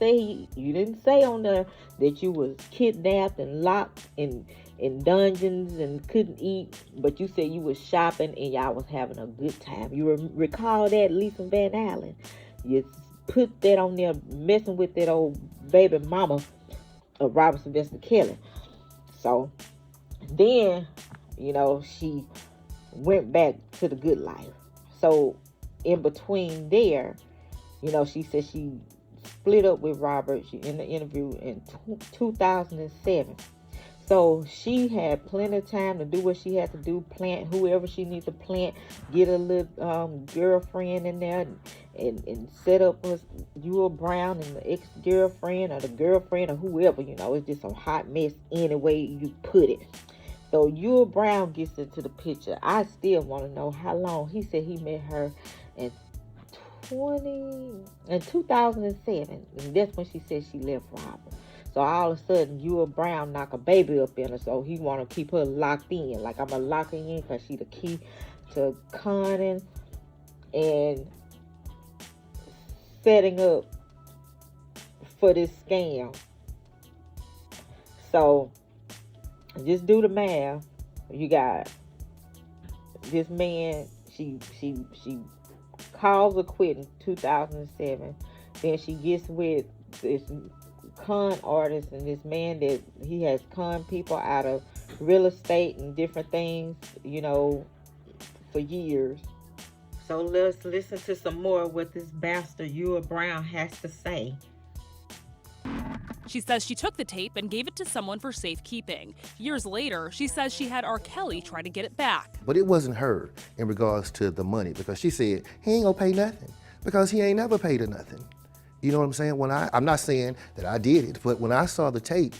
didn't say on there that you was kidnapped and locked in dungeons and couldn't eat, but you said you was shopping and y'all was having a good time. You recall that, Lisa Van Allen? You put that on there, messing with that old baby mama of Robert Sylvester Kelly. So then, she went back to the good life. So in between there, you know, she said she split up with Robert in the interview in 2007. So she had plenty of time to do what she had to do, plant whoever she needs to plant, get a little girlfriend in there, and set up with Ewell Brown and the ex-girlfriend or the girlfriend or whoever. You know, it's just a hot mess any way you put it. So Ewell Brown gets into the picture. I still want to know how long. He said he met her in 2007, and that's when she said she left Robert. So all of a sudden, Ewell Brown knock a baby up in her, so he want to keep her locked in. Like, I'm going to lock her in because she the key to conning and setting up for this scam. So, just do the math. You got this man, she calls her quit in 2007. Then she gets with this con artist and this man that he has con people out of real estate and different things, you know, for years. So let's listen to some more of what this bastard Ewell Brown has to say. She says she took the tape and gave it to someone for safekeeping. Years later, she says she had R.Kelly try to get it back. But it wasn't her in regards to the money, because she said he ain't gonna pay nothing because he ain't never paid her nothing. You know what I'm saying? I'm not saying that I did it, but when I saw the tape,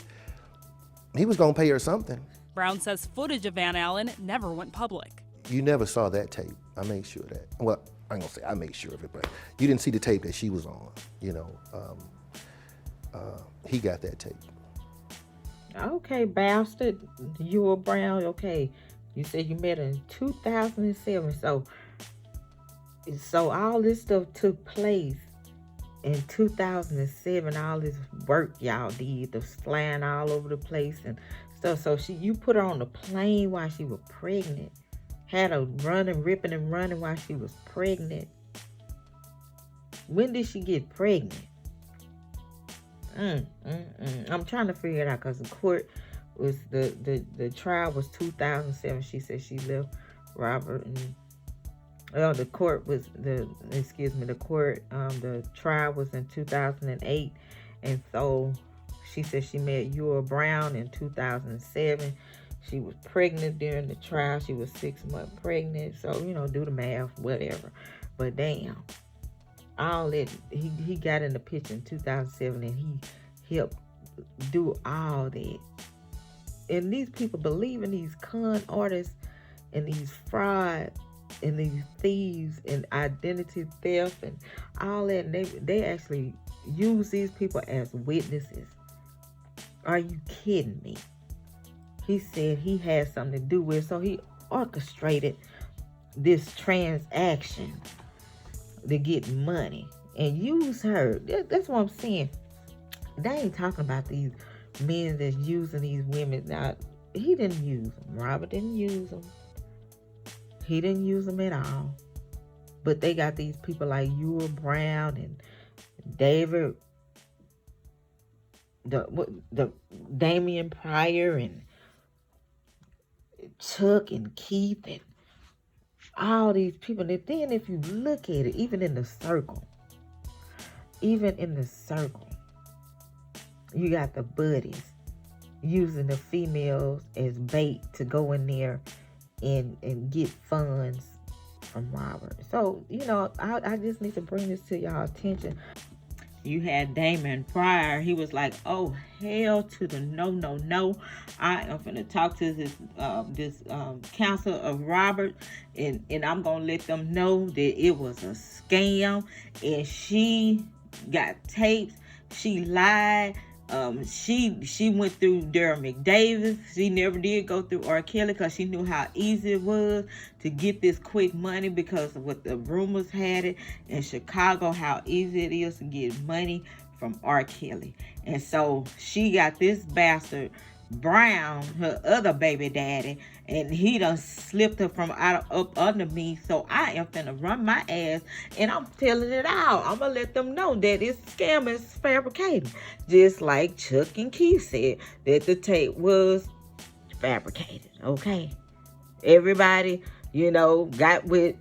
he was gonna pay her something. Brown says footage of Van Allen never went public. You never saw that tape. I made sure of that. Well, I ain't gonna say I made sure of it, but you didn't see the tape that she was on. You know, he got that tape. Okay, bastard Ewell Brown. Okay, you said you met her in 2007. So all this stuff took place in 2007. All this work y'all did, the flying all over the place and stuff. So you put her on the plane while she was pregnant, had her running, ripping and running while she was pregnant. When did she get pregnant? I'm trying to figure it out because the court was the trial was 2007. She said she left Robert, and the court was the trial was in 2008, and so she said she met Ewell Brown in 2007. She was pregnant during the trial. She was 6 months pregnant. So, you know, do the math, whatever. But damn, all that he got in the picture in 2007, and he helped do all that. And these people believe in these con artists and these fraud and these thieves and identity theft and all that. And they actually use these people as witnesses. Are you kidding me? He said he had something to do with it, so he orchestrated this transaction to get money and use her. That's what I'm saying. They ain't talking about these men that's using these women. Now, he didn't use them. Robert didn't use them. He didn't use them at all. But they got these people like Ewell Brown and David, the Damian Pryor and Chuck and Keith and all these people. And then if you look at it, even in the circle, you got the buddies using the females as bait to go in there and get funds from Robert. So, you know, I just need to bring this to y'all attention. You had Damon Pryor. He was like, oh, hell to the no. I am going to talk to this counsel of Robert, and I'm going to let them know that it was a scam, and she got tapes. She lied. She went through Darren McDavis. She never did go through R.Kelly because she knew how easy it was to get this quick money because of what the rumors had it in Chicago, how easy it is to get money from R.Kelly. And so she got this bastard Brown, her other baby daddy, and he done slipped her from up under me. So I am finna run my ass, and I'm telling it out. I'm gonna let them know that this scam is fabricated, just like Chuck and Keith said that the tape was fabricated. Okay, everybody, you know, got with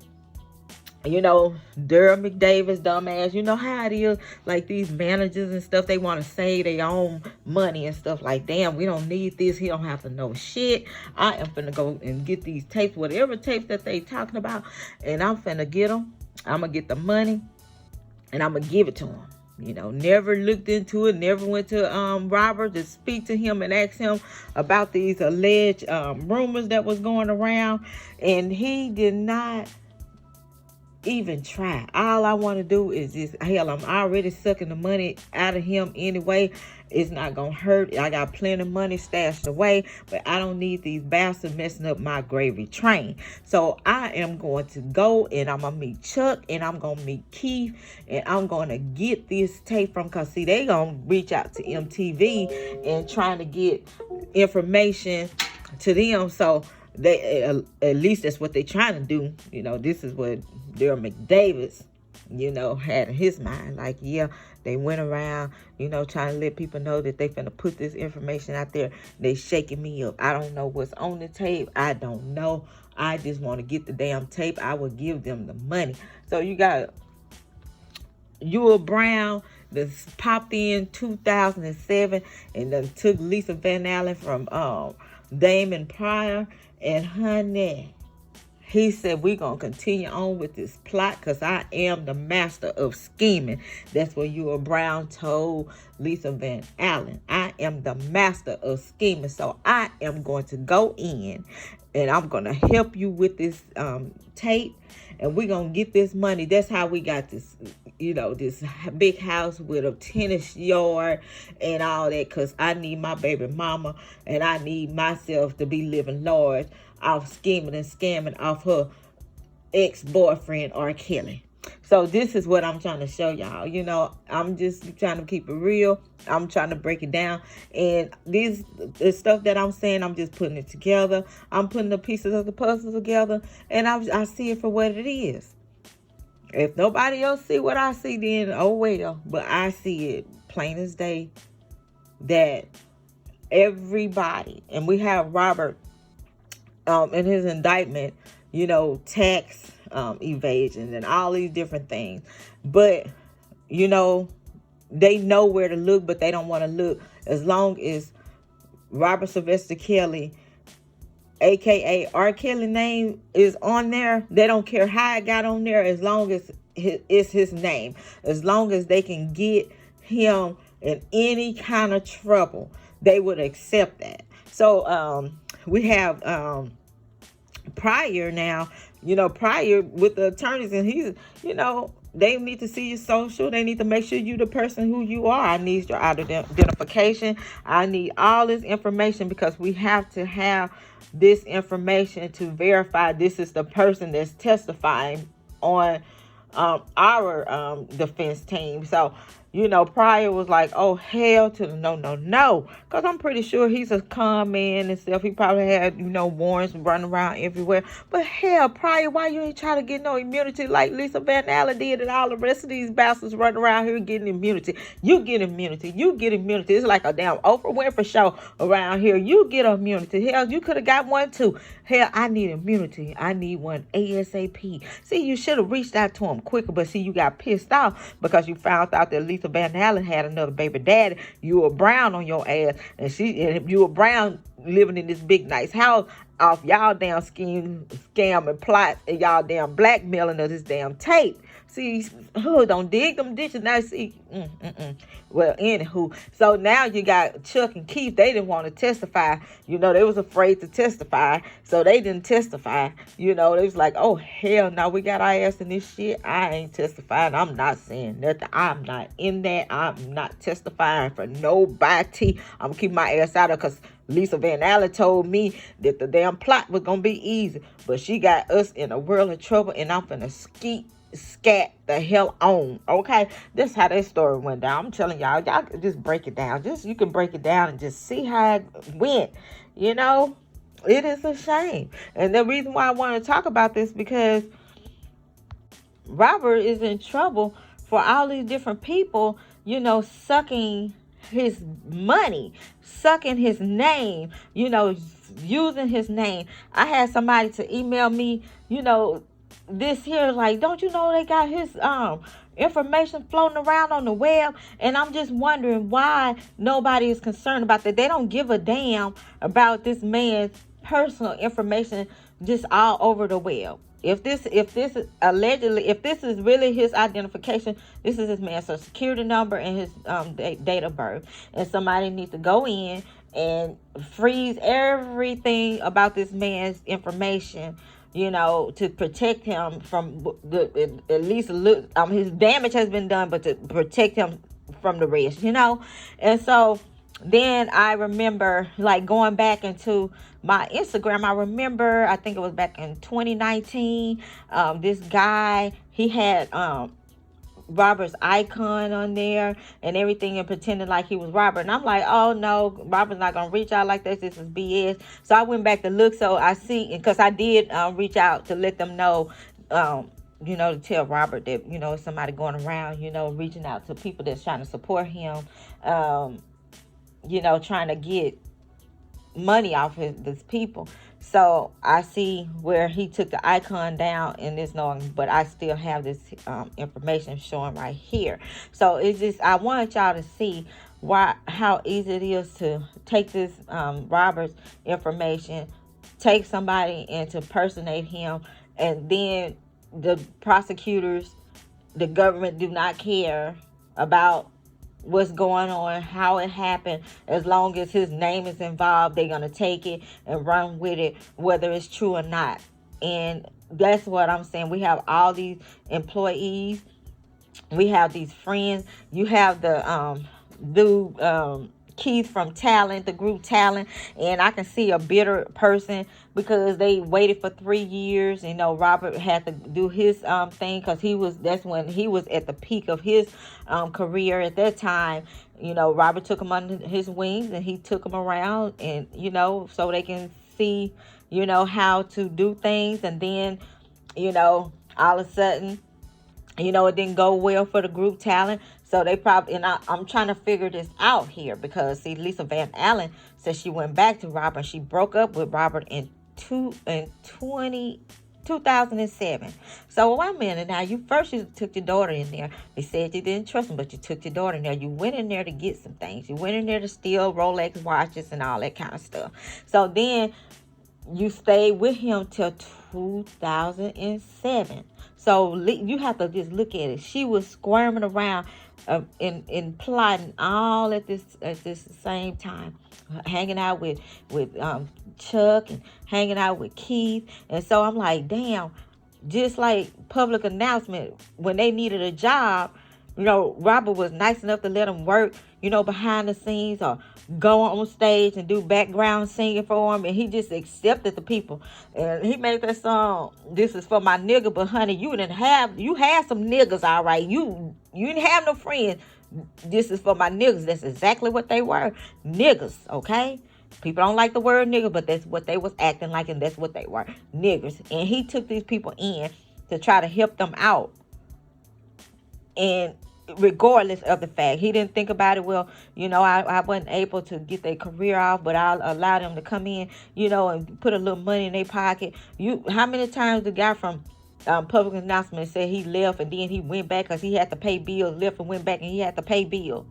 You know, Durham McDavis, dumbass. You know how it is. Like these managers and stuff, they want to save their own money and stuff. Like, damn, we don't need this. He don't have to know shit. I am finna go and get these tapes, whatever tapes that they talking about, and I'm finna get them. I'm gonna get the money, and I'm gonna give it to him. You know, never looked into it, never went to Robert to speak to him and ask him about these alleged rumors that was going around, and he did not even try. All I want to do is just, hell, I'm already sucking the money out of him anyway. It's not gonna hurt. I got plenty of money stashed away, but I don't need these bastards messing up my gravy train. So I am going to go and I'm gonna meet Chuck and I'm gonna meet Keith and I'm gonna get this tape from, cause see, they gonna reach out to MTV and trying to get information to them. So they, at least that's what they trying to do. You know, this is what Daryl McDavis, you know, had in his mind. Like, yeah, they went around, you know, trying to let people know that they finna put this information out there. They shaking me up. I don't know what's on the tape. I don't know. I just want to get the damn tape. I will give them the money. So you got Ewell Brown that popped in 2007 and then took Lisa Van Allen from Damon Pryor. And honey, he said, we're going to continue on with this plot because I am the master of scheming. That's what Ewell Brown told Lisa Van Allen. I am the master of scheming. So I am going to go in and I'm going to help you with this tape. And we're going to get this money. That's how we got this, you know, this big house with a tennis yard and all that. Because I need my baby mama and I need myself to be living large off scheming and scamming off her ex-boyfriend, R.Kelly. So this is what I'm trying to show y'all. You know, I'm just trying to keep it real. I'm trying to break it down. And the stuff that I'm saying, I'm just putting it together. I'm putting the pieces of the puzzle together. And I see it for what it is. If nobody else see what I see, then oh well. But I see it plain as day that everybody, and we have Robert in his indictment, you know, tax evasion and all these different things. But, you know, they know where to look, but they don't want to look. As long as Robert Sylvester Kelly, a.k.a. R.Kelly name is on there, they don't care how it got on there, as long as it's his name. As long as they can get him in any kind of trouble, they would accept that. So we have Pryor now. You know, Pryor with the attorneys, and he's, you know, they need to see your social. They need to make sure you the person who you are. I need your identification. I need all this information because we have to have this information to verify this is the person that's testifying on our defense team. So, you know, Pryor was like, oh, hell to the no. Because I'm pretty sure he's a con man and stuff. He probably had, you know, warrants running around everywhere. But hell, Pryor, why you ain't trying to get no immunity like Lisa Van Allen did and all the rest of these bastards running around here getting immunity? You get immunity. You get immunity. It's like a damn Oprah Winfrey show around here. You get immunity. Hell, you could have got one too. Hell, I need immunity. I need one ASAP. See, you should have reached out to him quicker, but see, you got pissed off because you found out that Lisa Van Allen had another baby daddy. Ewell Brown on your ass, and Ewell Brown living in this big nice house off y'all damn scam and plots and y'all damn blackmailing of this damn tape. See, don't dig them ditches. Now see, well, anywho, so now you got Chuck and Keith. They didn't want to testify. You know, they was afraid to testify, so they didn't testify. You know, they was like, oh hell no, we got our ass in this shit. I ain't testifying. I'm not saying nothing. I'm not in that. I'm not testifying for nobody. I'm keeping my ass out of, because Lisa Van Allen told me that the damn plot was gonna be easy, but she got us in a world of trouble, and I'm finna scat the hell on. Okay, this is how that story went down. I'm telling y'all can just break it down. You can break it down and just see how it went. You know, it is a shame. And the reason why I want to talk about this, because Robert is in trouble for all these different people, you know, sucking his money, sucking his name, you know, using his name. I had somebody to email me, you know, this here, like, don't you know they got his information floating around on the web? And I'm just wondering why nobody is concerned about that. They don't give a damn about this man's personal information just all over the web. If this allegedly, if this is really his identification, this is his man's social security number and his date of birth. And somebody needs to go in and freeze everything about this man's information, you know, to protect him from at least his damage has been done, but to protect him from the rest, you know. And so then I remember, like, going back into my Instagram. I remember, I think it was back in 2019, this guy, he had Robert's icon on there and everything, and pretending like he was Robert. And I'm like, oh no, Robert's not gonna reach out like this. This is BS. So I went back to look. So I see, because I did reach out to let them know, you know, to tell Robert that, you know, somebody going around, you know, reaching out to people that's trying to support him, you know, trying to get money off these people. So I see where he took the icon down in this knowing, but I still have this information showing right here. So it's just, I want y'all to see how easy it is to take this Robert's information, take somebody and to impersonate him, and then the prosecutors, the government do not care about what's going on, how it happened. As long as his name is involved, they're going to take it and run with it, whether it's true or not. And that's what I'm saying. We have all these employees. We have these friends. You have the dude, Keith from Talent, the group Talent, and I can see a bitter person because they waited for 3 years. You know, Robert had to do his thing because that's when he was at the peak of his career at that time. You know, Robert took him under his wings and he took him around, and, you know, so they can see, you know, how to do things. And then, you know, all of a sudden, you know, it didn't go well for the group Talent. So they probably, and I'm trying to figure this out here because, see, Lisa Van Allen says she went back to Robert. She broke up with Robert in 2007. So wait a minute now. You took your daughter in there. They said you didn't trust him, but you took your daughter in there. You went in there to get some things. You went in there to steal Rolex watches and all that kind of stuff. So then you stayed with him till 2007. So you have to just look at it. She was squirming around in plotting all at this same time, hanging out with Chuck and hanging out with Keith. And so I'm like, damn, just like public announcement, when they needed a job, you know, Robert was nice enough to let them work, you know, behind the scenes or go on stage and do background singing for him. And he just accepted the people. And he made that song, "This is for my nigga." But honey, you had some niggas, all right. You didn't have no friends. This is for my niggas. That's exactly what they were. Niggas, okay? People don't like the word nigga, but that's what they was acting like, and that's what they were. Niggers. And he took these people in to try to help them out. And regardless of the fact, he didn't think about it. Well, you know, I wasn't able to get their career off, but I'll allow them to come in, you know, and put a little money in their pocket. How many times the guy from public announcement said he left and then he went back because he had to pay bills, left and went back and he had to pay bills.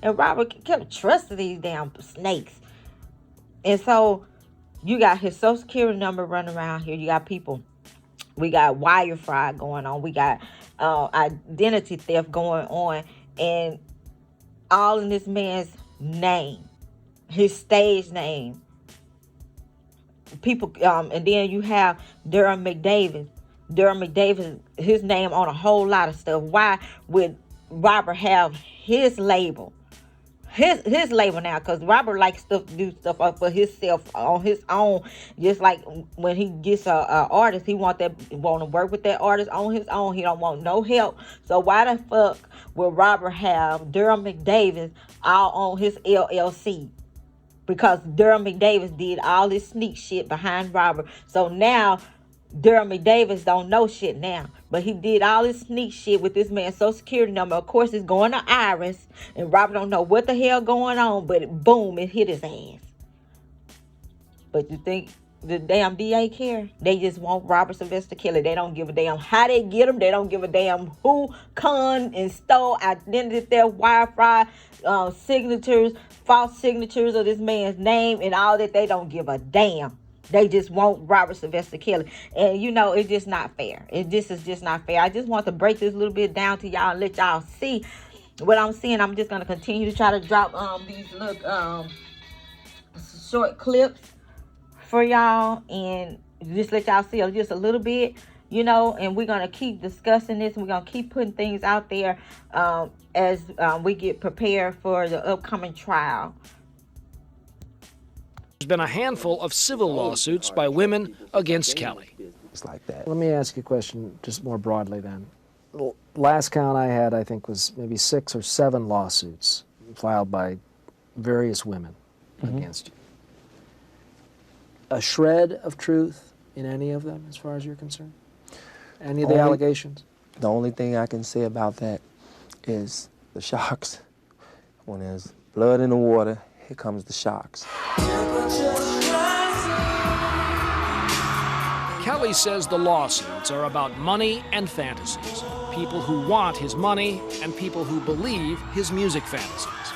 And Robert kept trusting these damn snakes. And so you got his social security number running around here. You got people. We got wire fraud going on. We got identity theft going on. And all in this man's name. His stage name. People, and then you have Durham McDavis. Durham McDavis, his name on a whole lot of stuff. Why would Robert have his label? His label now, because Robert likes to do stuff for himself on his own. Just like when he gets a artist, he want to work with that artist on his own. He don't want no help. So why the fuck would Robert have Durham McDavis all on his LLC? Because Durham McDavis did all this sneak shit behind Robert. So now Durham McDavis don't know shit now. But he did all this sneak shit with this man's social security number. Of course, it's going to Iris. And Robert don't know what the hell going on. But boom, it hit his ass. But you think the damn DA care. They just want Robert Sylvester Kelly. They don't give a damn how they get him. They don't give a damn who conned and stole identity theft, Wi-Fi signatures, false signatures of this man's name and all that. They don't give a damn. They just want Robert Sylvester Kelly. And you know, it's just not fair. This is just not fair. I just want to break this a little bit down to y'all and let y'all see what I'm seeing. I'm just going to continue to try to drop these little short clips for y'all and just let y'all see just a little bit, you know, and we're going to keep discussing this, and we're going to keep putting things out there as we get prepared for the upcoming trial. There's been a handful of civil lawsuits by women against Kelly. It's like that. Let me ask you a question just more broadly then. Last count I had, I think, was maybe 6 or 7 lawsuits filed by various women against you. A shred of truth in any of them as far as you're concerned? Any of the allegations? The only thing I can say about that is the shocks. When there's blood in the water, here comes the shocks. Kelly says the lawsuits are about money and fantasies. People who want his money and people who believe his music fantasies.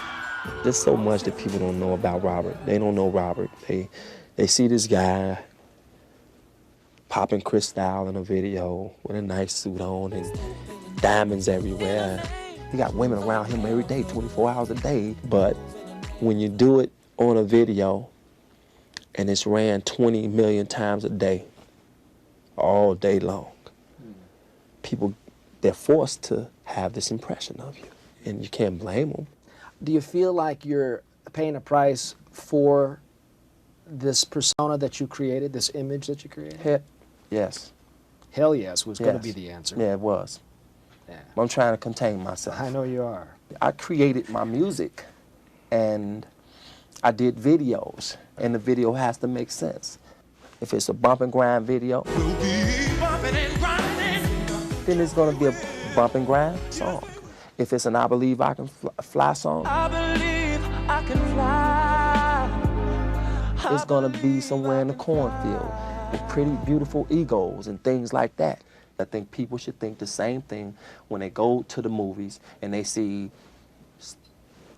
There's so much that people don't know about Robert. They don't know Robert. They see this guy popping crystal in a video with a nice suit on and diamonds everywhere. He got women around him every day, 24 hours a day. But when you do it on a video and it's ran 20 million times a day, all day long, people, they're forced to have this impression of you, and you can't blame them. Do you feel like you're paying a price for this persona that you created, this image that you created? Yes. Hell yes was going to be the answer. Yeah, it was. Yeah. I'm trying to contain myself. I know you are. I created my music, and I did videos, and the video has to make sense. If it's a bump and grind video, then it's going to be a bump and grind song. If it's an I Believe I Can Fly song, I believe I can fly. It's going to be somewhere in the cornfield with pretty, beautiful egos and things like that. I think people should think the same thing when they go to the movies and they see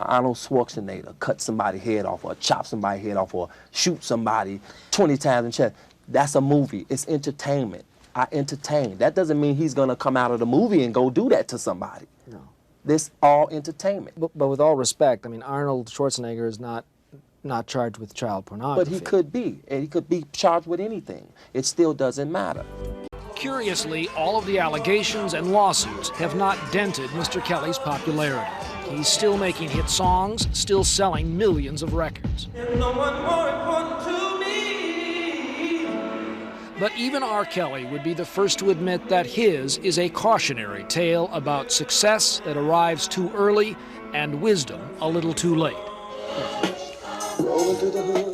Arnold Schwarzenegger cut somebody's head off or chop somebody's head off or shoot somebody 20 times in the chest. That's a movie. It's entertainment. I entertain. That doesn't mean he's going to come out of the movie and go do that to somebody. No. This all entertainment. But with all respect, I mean, Arnold Schwarzenegger is not charged with child pornography. But he could be, and he could be charged with anything. It still doesn't matter. Curiously, all of the allegations and lawsuits have not dented Mr. Kelly's popularity. He's still making hit songs, still selling millions of records. No one more important to me. But even R.Kelly would be the first to admit that his is a cautionary tale about success that arrives too early and wisdom a little too late.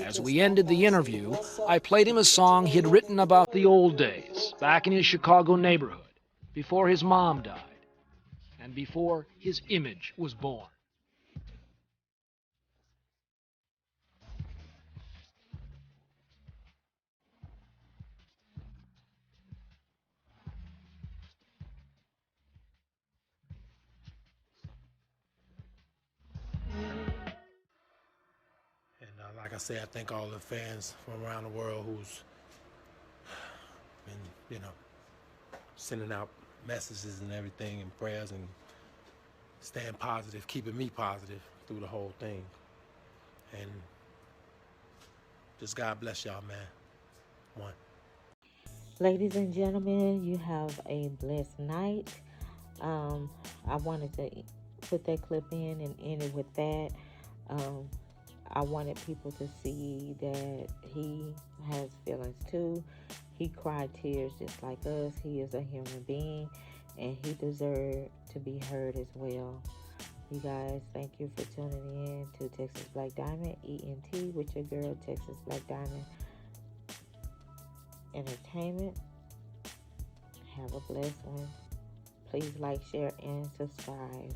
As we ended the interview, I played him a song he'd written about the old days, back in his Chicago neighborhood, before his mom died, and before his image was born. Like I say, I thank all the fans from around the world who's been, sending out messages and everything and prayers and staying positive, keeping me positive through the whole thing. And just God bless y'all, man. One. Ladies and gentlemen, you have a blessed night. I wanted to put that clip in and end it with that. I wanted people to see that he has feelings too. He cried tears just like us. He is a human being, and he deserves to be heard as well. You guys, thank you for tuning in to Texas Black Diamond, ENT, with your girl, Texas Black Diamond Entertainment. Have a blessed one. Please like, share, and subscribe.